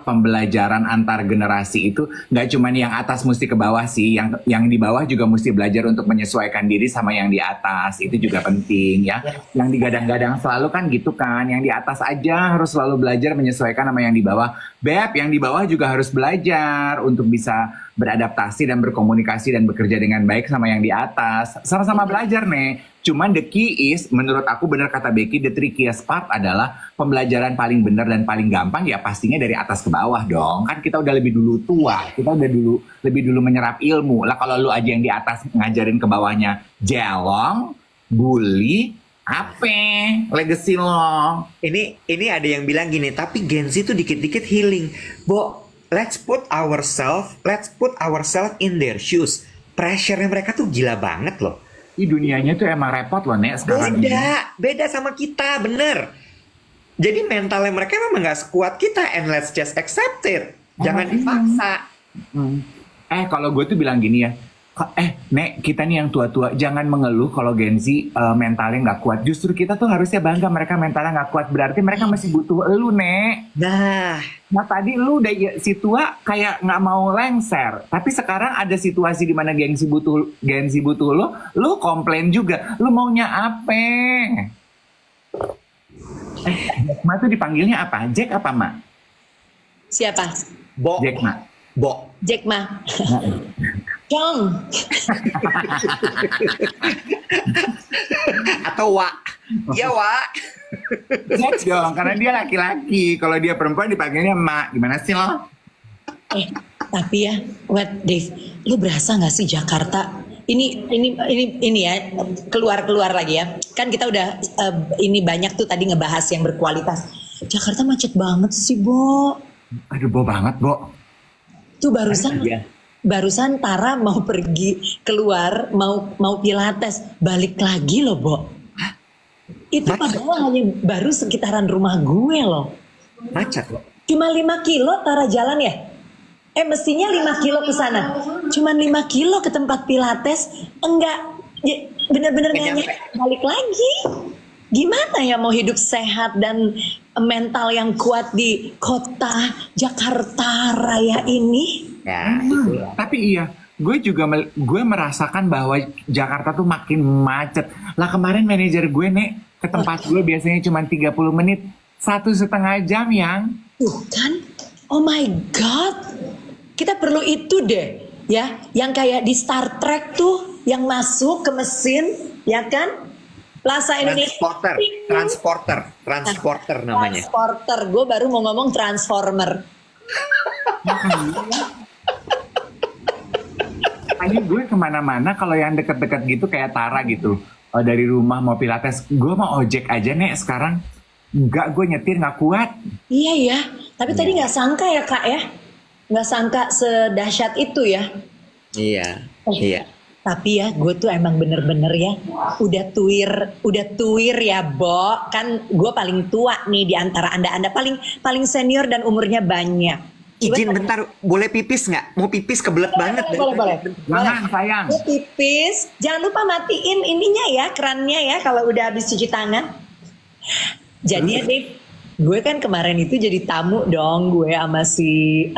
Pembelajaran antar generasi itu nggak cuma yang atas mesti ke bawah sih, yang di bawah juga mesti belajar untuk menyesuaikan diri sama yang di atas. Itu juga penting ya. Yang digadang-gadang selalu kan gitu kan, yang di atas aja harus selalu belajar menyesuaikan sama yang di bawah. Beb, yang di bawah juga harus belajar untuk bisa beradaptasi dan berkomunikasi dan bekerja dengan baik sama yang di atas. Sama-sama belajar nih. Cuman the key is, menurut aku benar kata Becky, the trickiest part adalah pembelajaran paling benar dan paling gampang ya pastinya dari atas ke bawah dong. Kan kita udah lebih dulu tua, kita udah lebih dulu menyerap ilmu. Lah kalau lu aja yang di atas ngajarin ke bawahnya jelong, bully, apa legacy lo? Ini ada yang bilang gini, tapi Gen Z tuh dikit-dikit healing. Bo, let's put ourselves in their shoes. Pressure-nya mereka tuh gila banget loh. Di dunianya tuh emang repot loh, Nek, sekarang ini. Beda sama kita, bener. Jadi mentalnya mereka memang gak sekuat kita, and let's just accept it. Jangan dipaksa. Kalau gue tuh bilang gini ya, Nek, kita nih yang tua-tua jangan mengeluh kalau Gen Z mentalnya nggak kuat. Justru kita tuh harusnya bangga mereka mentalnya nggak kuat. Berarti mereka masih butuh elu, Nek. Nah tadi lu udah si tua kayak nggak mau lengser. Tapi sekarang ada situasi di mana Gen Z butuh lu komplain juga. Lu maunya apa? Jack Ma tuh dipanggilnya apa? Jack apa Ma? Siapa? Bo. Jack Ma. Bo. Jack Ma. Jong. Atau Wak. Iya Wak. Jack dong, karena dia laki-laki. Kalau dia perempuan dipanggilnya Mak. Gimana sih lo? Tapi ya, Dave, lu berasa nggak sih Jakarta? Ini ya, keluar lagi ya. Kan kita udah ini banyak tuh tadi ngebahas yang berkualitas. Jakarta macet banget sih, Bo. Aduh, Bo banget, Bo. Tuh barusan. barusan Tara mau pergi keluar, mau pilates, balik lagi loh, Bo. Itu padahal hanya baru sekitaran rumah gue loh. Macet loh. Cuma 5 kilo Tara jalan ya? Mestinya 5 kilo ke sana. Cuma 5 kilo ke tempat pilates. Enggak, bener-bener gak nyampe. Balik lagi. Gimana ya mau hidup sehat dan mental yang kuat di kota Jakarta Raya ini? Ya, tapi iya, gue merasakan bahwa Jakarta tuh makin macet. Lah kemarin manajer gue ke tempat gue biasanya cuma 30 menit, 1,5 jam yang. Tuh kan, oh my god, kita perlu itu deh, ya, yang kayak di Star Trek tuh, yang masuk ke mesin, ya kan? Plaza Indonesia. Transporter namanya. Transporter, gue baru mau ngomong transformer. Ini gue kemana-mana kalau yang deket-deket gitu kayak Tara gitu, dari rumah mau pilates, gue mau ojek aja nih sekarang. Enggak, gue nyetir nggak kuat. Iya ya, tapi tadi nggak sangka ya Kak ya, nggak sangka sedahsyat itu ya. Iya, iya. Tapi ya, gue tuh emang bener-bener ya, udah tuir ya, Bo. Kan gue paling tua nih di antara anda paling senior dan umurnya banyak. Izin bentar, boleh pipis nggak? Mau pipis kebelet banget. Boleh. Jangan sayang. Gue pipis, jangan lupa matiin ininya ya, kerannya ya, kalau udah habis cuci tangan. Jadi ya Dave, gue kan kemarin itu jadi tamu dong, gue sama si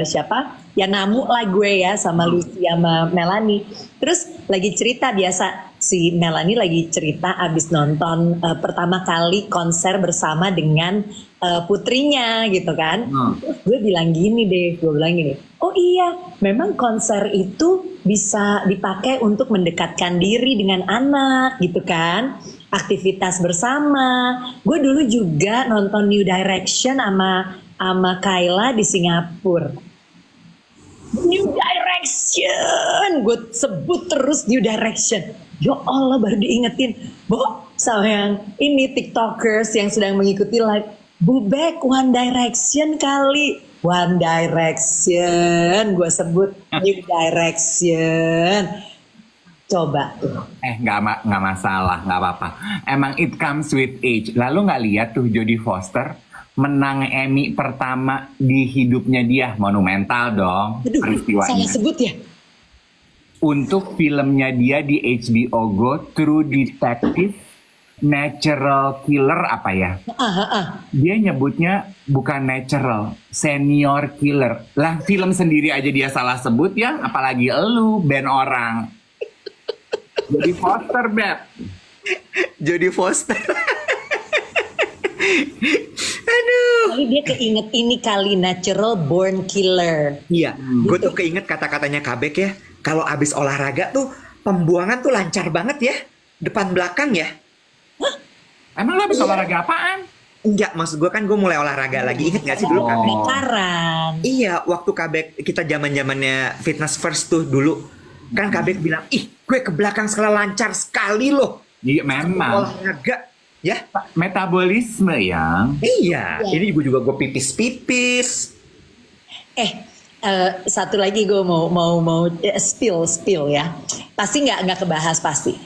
siapa? Ya namu lah gue ya, sama Lucy sama Melanie. Terus lagi cerita biasa, si Melanie lagi cerita abis nonton pertama kali konser bersama dengan putrinya gitu kan. Terus gue bilang gini deh, oh iya memang konser itu bisa dipakai untuk mendekatkan diri dengan anak gitu kan. Aktivitas bersama. Gue dulu juga nonton New Direction sama Kyla di Singapura. New Direction, gue sebut terus New Direction. Ya Allah, baru diingetin, Bo, sama yang ini TikTokers yang sedang mengikuti live, Bubek One Direction kali. One Direction, gue sebut New Direction. Coba tuh. Nggak masalah, nggak apa-apa. Emang it comes with age. Lalu nggak lihat tuh Jodie Foster menang Emmy pertama di hidupnya dia, monumental dong. Aduh, peristiwanya. salah sebut ya? Untuk filmnya dia di HBO Go, True Detective Natural Killer apa ya? Dia nyebutnya bukan natural, senior killer. Lah film sendiri aja dia salah sebut ya, apalagi elu band orang. Jodie Foster, Beb. Jodie Foster. Aduh. Kali dia keinget ini kali, natural born killer. Iya, gue tuh keinget kata-katanya Kabek ya. Kalau abis olahraga tuh pembuangan tuh lancar banget ya, depan belakang ya. Hah? Emang lo abis olahraga apaan? Enggak, maksud gue kan gue mulai olahraga lagi. Ingat gak sih dulu Kabek? Bakaran. Iya, waktu Kabek kita zaman-zamannya fitness first tuh dulu. Kan Kabek bilang, ih gue ke belakang sekali lancar sekali loh. Iya memang. Olahraga. Ya, metabolisme yang. Iya, ini juga gue pipis-pipis. Satu lagi gue mau spill ya. Pasti nggak kebahas pasti.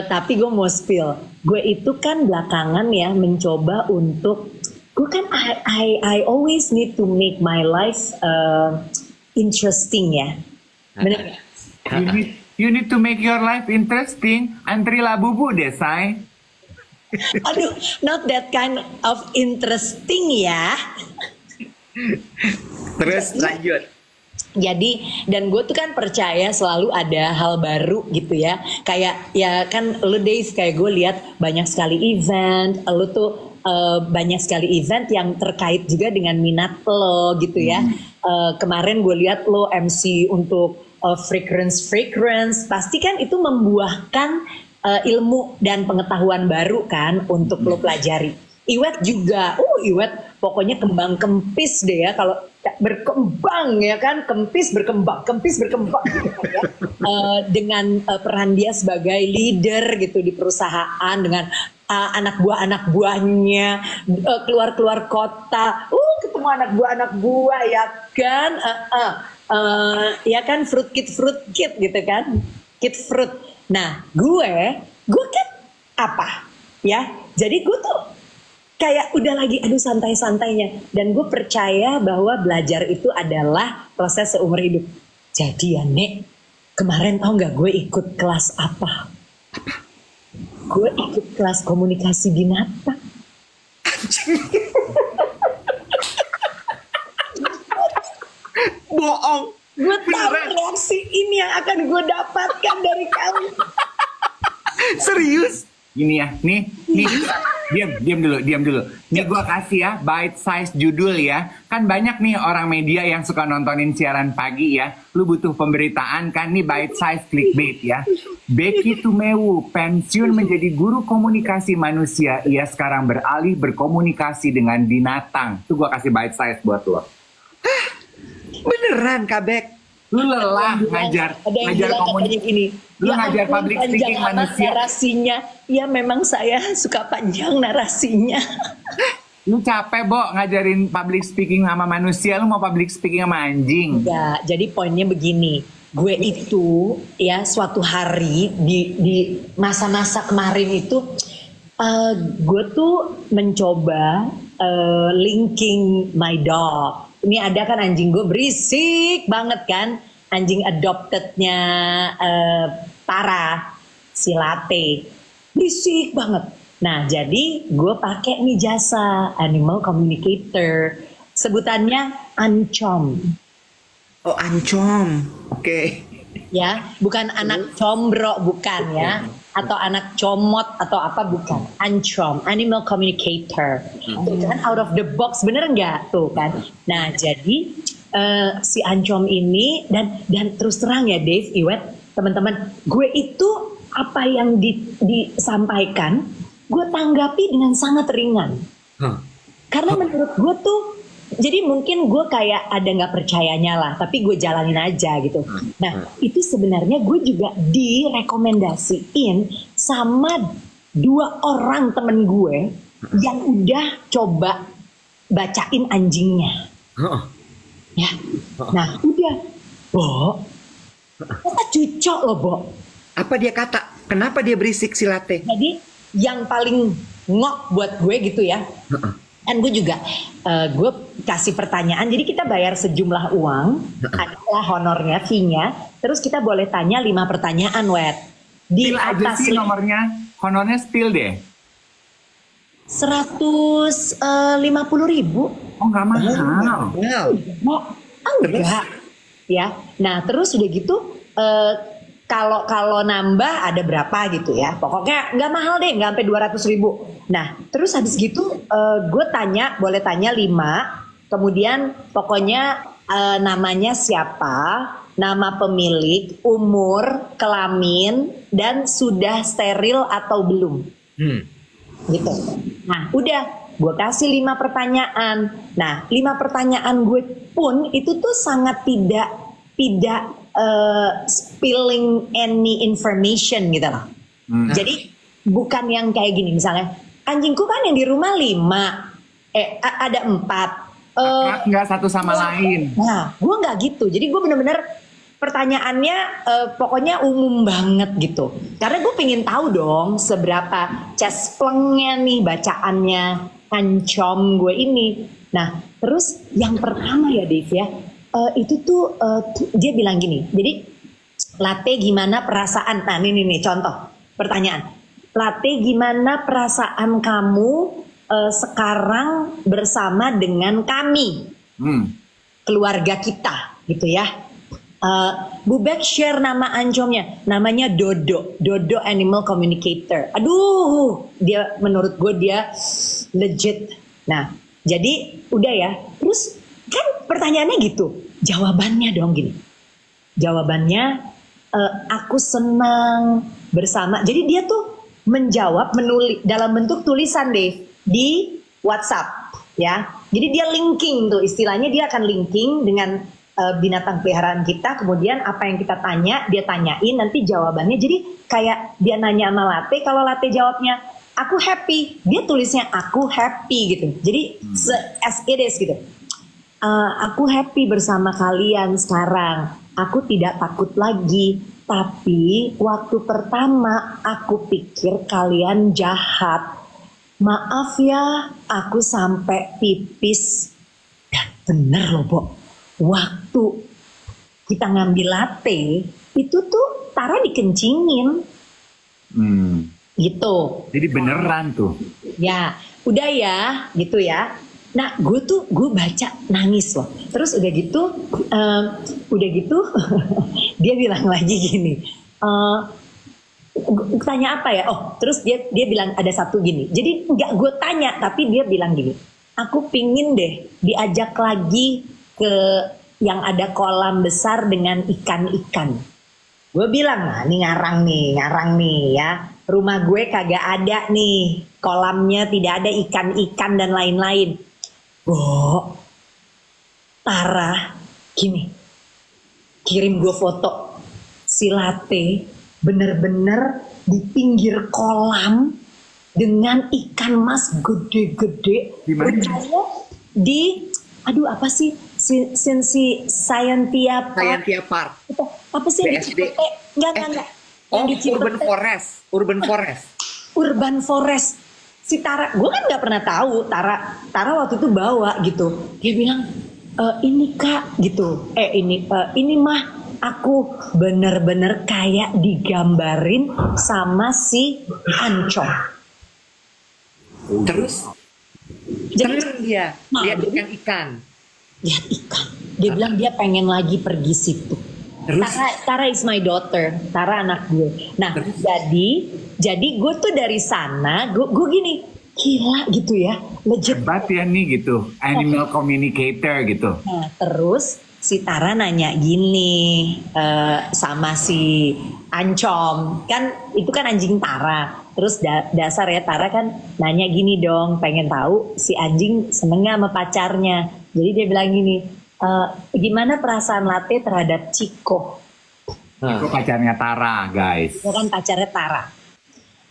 Tapi gue mau spill. Gue itu kan belakangan ya mencoba untuk, gue kan I always need to make my life interesting ya. Bener nggak? You need to make your life interesting. Antri Labubu deh, say. Aduh, not that kind of interesting ya. Terus lanjut. Jadi, dan gue tuh kan percaya selalu ada hal baru gitu ya. Kayak ya kan lu Dave, kayak gue lihat banyak sekali event. Lu tuh banyak sekali event yang terkait juga dengan minat lo gitu ya. Kemarin gue lihat lo MC untuk fragrance. Pasti kan itu membuahkan ilmu dan pengetahuan baru kan untuk lo pelajari. Iwet juga, Iwet pokoknya kembang kempis deh ya, kalau berkembang ya kan, kempis berkembang gitu kan ya. Dengan peran dia sebagai leader gitu di perusahaan, dengan anak buahnya keluar kota, ketemu anak buah ya kan. Ya kan fruit kit gitu kan, kit fruit. Nah gue kan apa ya, jadi gue tuh kayak udah lagi aduh santai-santainya, dan gue percaya bahwa belajar itu adalah proses seumur hidup. Jadi ya Nek, kemarin tau nggak gue ikut kelas apa? Gue ikut kelas komunikasi binatang. Bohong. Gue tahu reaksi ini yang akan gue dapatkan dari kamu. Serius? Ini ya, nih, diam dulu. Nih gue kasih ya, bite size judul ya. Kan banyak nih orang media yang suka nontonin siaran pagi ya. Lu butuh pemberitaan kan, nih bite size clickbait ya. Becky Tumewu pensiun menjadi guru komunikasi manusia. Ia sekarang beralih berkomunikasi dengan binatang. Tuh gue kasih bite size buat lo. Beneran Kak Bek? Lu lelah ngajar komunikasi. Lu ngajar public speaking manusia. Narasinya, ya memang saya suka panjang narasinya. Lu capek, Bo, ngajarin public speaking sama manusia, lu mau public speaking sama anjing. Ya, jadi poinnya begini. Gue itu ya suatu hari di masa-masa kemarin itu gue tuh mencoba linking my dog. Ini ada kan anjing gue berisik banget kan, anjing adoptednya Tara, si Latte, berisik banget. Nah jadi gue pakai nih jasa animal communicator, sebutannya Ancom. Oh Ancom, oke. Ya, bukan anak combro, bukan ya, atau anak comot atau apa, bukan. Ancom, animal communicator. Tuh kan out of the box, bener nggak tuh kan? Nah jadi si Ancom ini dan terus terang ya Dave, Iwet, teman-teman, gue itu apa yang disampaikan, gue tanggapi dengan sangat ringan. Karena menurut gue tuh, jadi mungkin gue kayak ada nggak percayanya lah, tapi gue jalanin aja gitu. Nah itu sebenarnya gue juga direkomendasiin sama 2 orang temen gue yang udah coba bacain anjingnya. Ya, nah udah, Bo, kita cucok loh Bo. Apa dia kata? Kenapa dia berisik si Latte? Jadi yang paling ngok buat gue gitu ya. Dan gue juga, gue kasih pertanyaan, jadi kita bayar sejumlah uang, adalah honornya, fee-nya, terus kita boleh tanya 5 pertanyaan, Wet. Di Still aja sih nomornya, honornya still deh. 150.000. Oh nggak mahal. Enggak. Ya, nah terus udah gitu, kalau nambah ada berapa gitu ya, pokoknya nggak mahal deh, nggak sampai 200.000. Nah terus habis gitu gue tanya, boleh tanya 5, kemudian pokoknya namanya siapa, nama pemilik, umur, kelamin, dan sudah steril atau belum, gitu. Nah udah, gue kasih 5 pertanyaan. Nah 5 pertanyaan gue pun itu tuh sangat tidak spilling any information gitu loh. Jadi bukan yang kayak gini, misalnya anjingku kan yang di rumah 5, ada 4. Nggak satu sama lain. Nah, gue nggak gitu. Jadi gue bener-bener pertanyaannya pokoknya umum banget gitu. Karena gue pengen tahu dong seberapa cesplengnya nih bacaannya Ancom gue ini. Nah, terus yang pertama ya Dave ya, itu tuh dia bilang gini, jadi Latte gimana perasaan, nah ini nih contoh pertanyaan, Latte gimana perasaan kamu sekarang bersama dengan kami, keluarga kita gitu ya. Bu Bek share nama Ancomnya, namanya Dodo Animal Communicator. Aduh, dia menurut gue dia legit. Nah jadi udah ya, terus kan pertanyaannya gitu, jawabannya dong gini. Jawabannya aku senang bersama. Jadi dia tuh menjawab, menulis dalam bentuk tulisan deh di WhatsApp ya. Jadi dia linking tuh, istilahnya dia akan linking dengan binatang peliharaan kita. Kemudian apa yang kita tanya dia tanyain, nanti jawabannya. Jadi kayak dia nanya sama Latte, kalau Latte jawabnya aku happy, dia tulisnya aku happy gitu. Jadi as it is gitu. Aku happy bersama kalian sekarang. Aku tidak takut lagi. Tapi waktu pertama aku pikir kalian jahat. Maaf ya, aku sampai pipis. Dan bener loh, Bo. Waktu kita ngambil latte, itu tuh Tara dikencingin. Gitu. Jadi beneran tuh. Ya, udah ya, gitu ya. Nah, gue baca nangis loh. Terus udah gitu, dia bilang lagi gini. Tanya apa ya? Oh, terus dia bilang ada satu gini. Jadi nggak gue tanya, tapi dia bilang gini. Aku pingin deh diajak lagi ke yang ada kolam besar dengan ikan-ikan. Gue bilang, nah ini ngarang nih ya. Rumah gue kagak ada nih kolamnya, tidak ada ikan-ikan dan lain-lain. Tara gini, kirim gue foto si latte bener-bener di pinggir kolam dengan ikan mas gede-gede. Di aduh apa sih Scientia Park. Apa sih BSD? Enggak. Oh, Urban Forest. Si Tara, gue kan nggak pernah tahu Tara waktu itu bawa gitu. Dia bilang ini kak gitu. Ini mah aku bener-bener kayak digambarin sama si Ancong. Terus dia lihat ikan. Lihat ikan. Dia bilang dia pengen lagi pergi situ. Tara is my daughter. Tara anak gue. Nah, jadi gue tuh dari sana, gue gini, gila gitu ya, legit. Hebat ya nih gitu, animal communicator gitu. Nah, terus si Tara nanya gini sama si Ancom, kan itu kan anjing Tara. Terus dasar ya Tara kan nanya gini dong, pengen tahu si anjing senengnya sama pacarnya. Jadi dia bilang gini, gimana perasaan latte terhadap Ciko? Ciko pacarnya Tara, guys. Itu kan pacarnya Tara.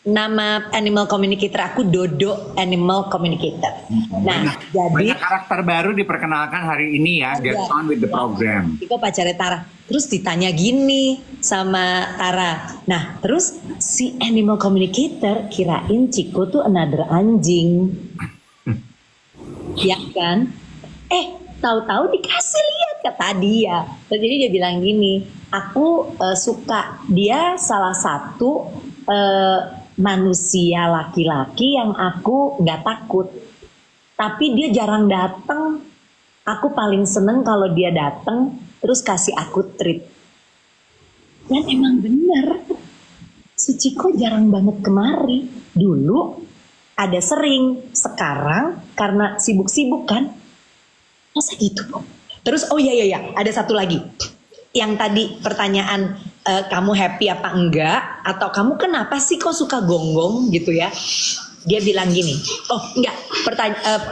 Nama animal communicator aku Dodo Animal Communicator. Nah, jadi banyak karakter baru diperkenalkan hari ini ya. Get on with the program. Ciko pacarnya Tara. Terus ditanya gini sama Tara. Nah, terus si animal communicator kirain Ciko tuh another anjing. Ya kan? Tahu-tahu dikasih lihat kata dia. Jadi dia bilang gini, aku suka dia salah satu manusia laki-laki yang aku nggak takut. Tapi dia jarang datang. Aku paling seneng kalau dia datang terus kasih aku treat. Dan emang bener, si Ciko jarang banget kemari. Dulu ada sering, sekarang karena sibuk-sibuk kan. Masa gitu, Bu? Terus oh iya, ada satu lagi. Yang tadi pertanyaan kamu happy apa enggak, atau kamu kenapa sih kok suka gonggong gitu ya? Dia bilang gini, oh enggak,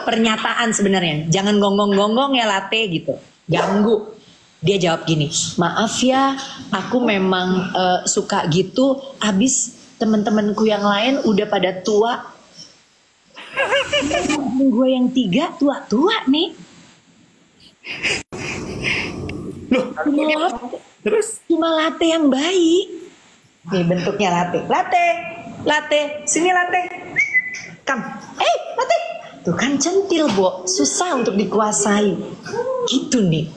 pernyataan sebenarnya, jangan gonggong-gonggong ya latte gitu, ganggu. Dia jawab gini, maaf ya, aku memang suka gitu, abis temen-temenku yang lain udah pada tua. Gue yang 3 tua-tua nih. Loh, cuma latte yang baik. Nih bentuknya latte, sini latte. Latte. Tuh kan centil, Bo, susah untuk dikuasai. Gitu nih.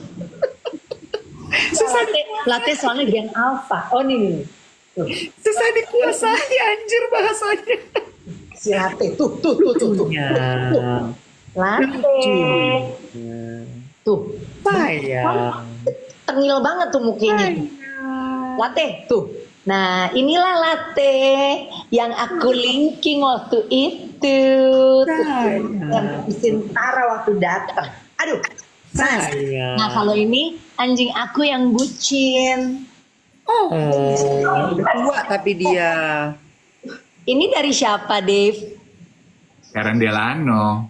Susah latte soalnya gen alpha. Oh nih. Tuh. Susah dikuasai anjir bahasanya. Si latte tuh. Latte. Tuh. Sayang. Tengil banget tuh mukanya. Latte tuh. Nah, inilah latte yang aku linking waktu itu. Yang Tara waktu datang. Aduh. Nah, kalau ini anjing aku yang bucin. Oh, tua tapi dia. Ini dari siapa, Dave? Karen Delano.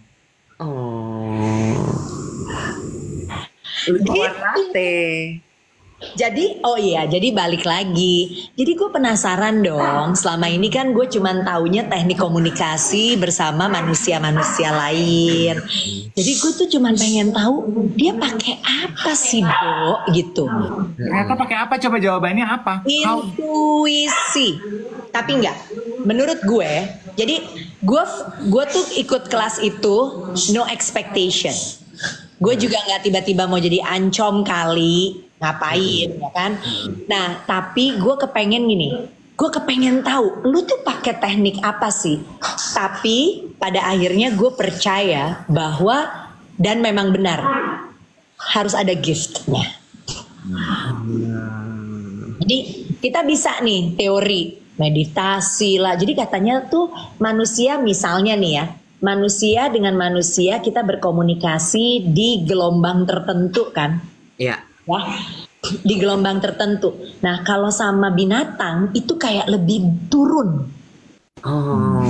Oh. Lu jualan latte. Jadi, oh iya, jadi balik lagi. Jadi gue penasaran dong. Selama ini kan gue cuman taunya teknik komunikasi bersama manusia-manusia lain. Jadi gue tuh cuman pengen tahu dia pakai apa sih, Bo, gitu. Ternyata pakai apa? Coba jawabannya apa? Intuisi. Tapi enggak. Menurut gue, jadi gue tuh ikut kelas itu no expectation. Gue juga nggak tiba-tiba mau jadi ancom kali, ngapain ya kan. Nah tapi gue kepengen gini, gue kepengen tahu lu tuh pakai teknik apa sih. Tapi pada akhirnya gue percaya bahwa, dan memang benar, harus ada giftnya. Jadi kita bisa nih teori meditasi lah. Jadi katanya tuh manusia, misalnya nih ya, manusia dengan manusia kita berkomunikasi di gelombang tertentu kan? Iya. Ya, di gelombang tertentu. Nah kalau sama binatang itu kayak lebih turun. Oh.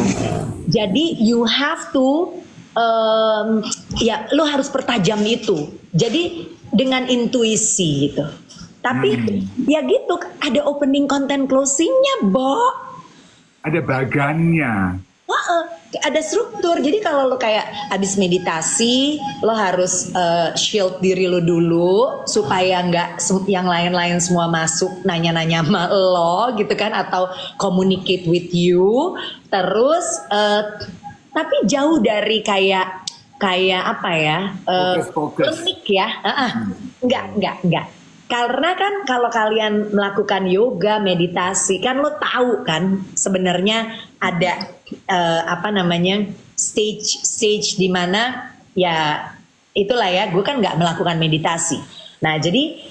Jadi you have to, ya lo harus pertajam itu. Jadi dengan intuisi gitu. Tapi ya gitu, ada opening content closingnya, Bo. Ada bagannya. Ada struktur. Jadi kalau lo kayak habis meditasi, lo harus shield diri lo dulu supaya nggak yang lain-lain semua masuk nanya-nanya sama lo gitu kan, atau communicate with you. Terus tapi jauh dari kayak apa ya? Klinik ya. Enggak. Karena kan kalau kalian melakukan yoga, meditasi, kan lo tahu kan sebenarnya ada stage di mana ya itulah ya, gue kan nggak melakukan meditasi. Nah jadi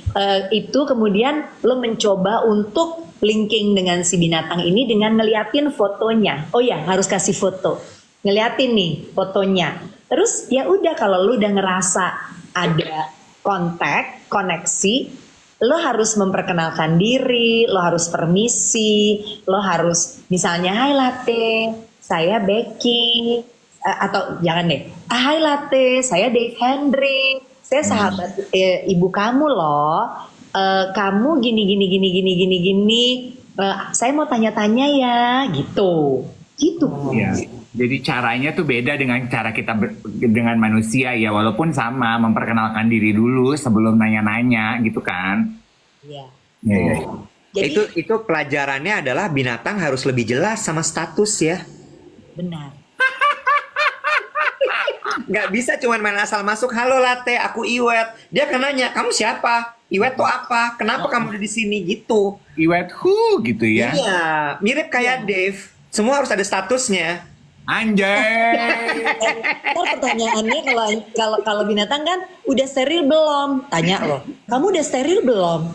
itu kemudian lo mencoba untuk linking dengan si binatang ini dengan ngeliatin fotonya. Oh ya, harus kasih foto, ngeliatin nih fotonya. Terus ya udah, kalau lo udah ngerasa ada koneksi, lo harus memperkenalkan diri, lo harus permisi, lo harus misalnya, hai Latte, saya Becky, atau jangan deh, hai Latte, saya Dave Hendrik, saya sahabat ibu kamu loh, kamu gini, saya mau tanya-tanya ya, gitu. Ya. Jadi caranya tuh beda dengan cara kita dengan manusia ya, walaupun sama, memperkenalkan diri dulu sebelum nanya-nanya gitu kan. Iya. Ya. Jadi, itu pelajarannya adalah binatang harus lebih jelas sama status ya. Benar. Nggak bisa cuman main asal masuk, halo Latte, aku Iwet. Dia akan nanya, kamu siapa? Iwet tuh apa? Kenapa kamu ada di sini gitu? Iwet who gitu ya. Iya, mirip kayak Dave. Semua harus ada statusnya. Anjay. Pertanyaannya kalau binatang kan udah steril belum? Tanya loh. Kamu udah steril belum?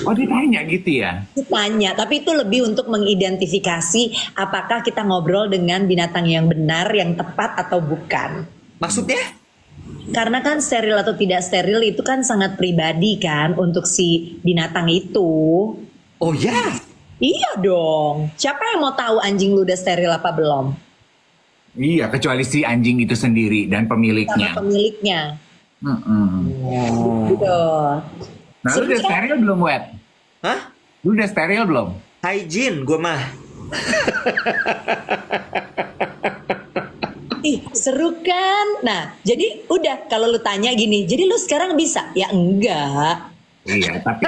Oh ditanya gitu ya? Ditanya, tapi itu lebih untuk mengidentifikasi apakah kita ngobrol dengan binatang yang benar, yang tepat atau bukan. Maksudnya? Karena kan steril atau tidak steril itu kan sangat pribadi kan untuk si binatang itu. Oh ya? Iya dong. Siapa yang mau tahu anjing lu udah steril apa belum? Iya, kecuali si anjing itu sendiri dan pemiliknya. Sama pemiliknya. Gitu. Nah, lu udah steril belum, Wet? Hah? Lu udah steril belum? Hygiene gue mah. Ih, seru kan? Nah, jadi udah kalau lu tanya gini, jadi lu sekarang bisa? Ya enggak. Iya, tapi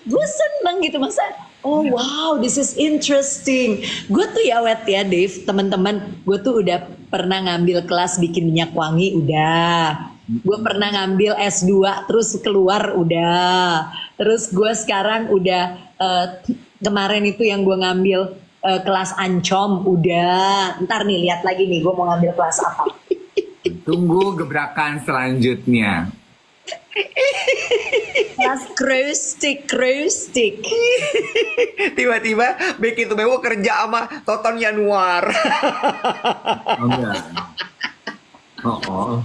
gue seneng gitu, masa oh wow, this is interesting. Gue tuh ya Wet ya Dave, teman-teman, gue tuh udah pernah ngambil kelas bikin minyak wangi, udah. Gue pernah ngambil S2 terus keluar, udah. Terus gue sekarang udah kemarin itu yang gue ngambil kelas ancom, udah. Ntar nih lihat lagi nih gue mau ngambil kelas apa. Tunggu gebrakan selanjutnya. Kelas krustik. Tiba-tiba Becky Tumewo kerja sama Toton Januar. Oh enggak. Oh.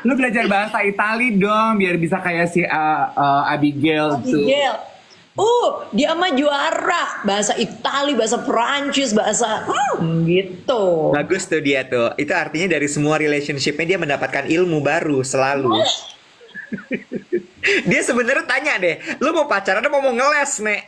Lu belajar bahasa Itali dong biar bisa kayak si Abigail tuh. Dia mah juara bahasa Itali, bahasa Perancis, bahasa gitu. Bagus tuh dia tuh. Itu artinya dari semua relationship-nya dia mendapatkan ilmu baru selalu. Dia sebenarnya tanya deh, lu mau pacaran atau mau ngeles, Nek?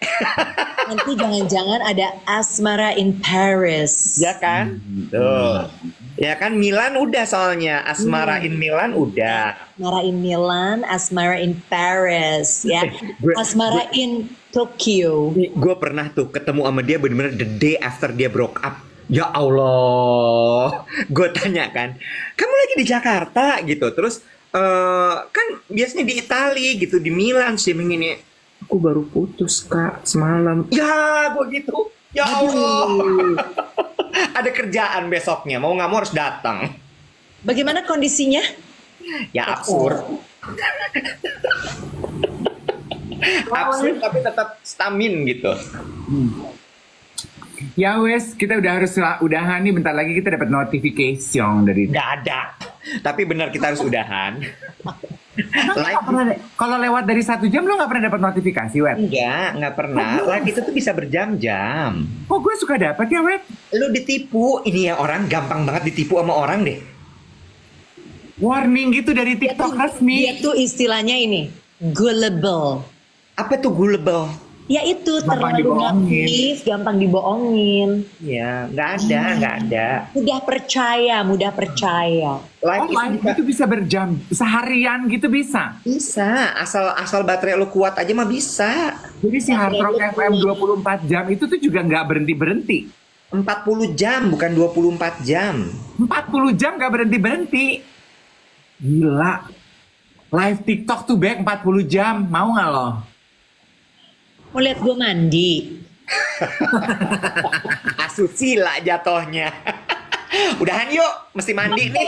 Nanti jangan-jangan ada asmara in Paris. Ya kan? Tuh. Ya kan, Milan udah soalnya. Asmara in Milan udah. Asmara in Milan, asmara in Paris, ya. Asmara in Tokyo. Gue pernah tuh ketemu sama dia bener-bener the day after dia broke up. Ya Allah, gue tanya kan, kamu lagi di Jakarta gitu, terus kan biasanya di Itali gitu, di Milan sih begini. Aku baru putus kak semalam. Ya, gue gitu. Ya Allah. Ada kerjaan besoknya, mau nggak mau harus datang. Bagaimana kondisinya? Ya absurd. Absurd tapi tetap stamin gitu. Ya wes, kita udah harus udahan nih. Bentar lagi kita dapat notification dari. Nggak ada. Tapi benar kita harus udahan. Kalau lewat dari 1 jam lo nggak pernah dapat notifikasi, Wet? Nggak pernah. Live itu tuh bisa berjam-jam. Kok gue suka dapat ya, Wet? Lu ditipu. Ini ya orang gampang banget ditipu sama orang deh. Warning gitu dari TikTok resmi. Dia tuh istilahnya ini, gullible. Apa tuh gullible? Ya itu terlalu naif, gampang dibohongin. Ya, nggak ada. Mudah percaya. Live itu bisa berjam, seharian gitu bisa? Bisa, asal baterai lu kuat aja mah bisa. Jadi si Hard Rock FM 24 jam itu tuh juga nggak berhenti-berhenti. 40 jam, bukan 24 jam. 40 jam nggak berhenti-berhenti. Gila. Live TikTok tuh back 40 jam, mau nggak lo? Mau lihat gue mandi? Asusila jatohnya. Udahan yuk, mesti mandi nih.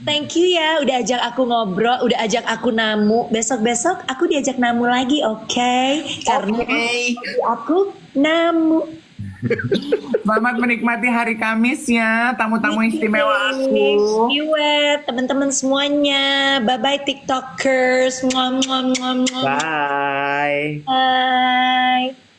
Thank you ya, udah ajak aku ngobrol, udah ajak aku namu. Besok-besok aku diajak namu lagi, oke? Karena aku namu. Selamat menikmati hari Kamis ya, tamu-tamu istimewa aku. Iwet, teman-teman semuanya. Bye-bye TikTokers. Bye. Bye.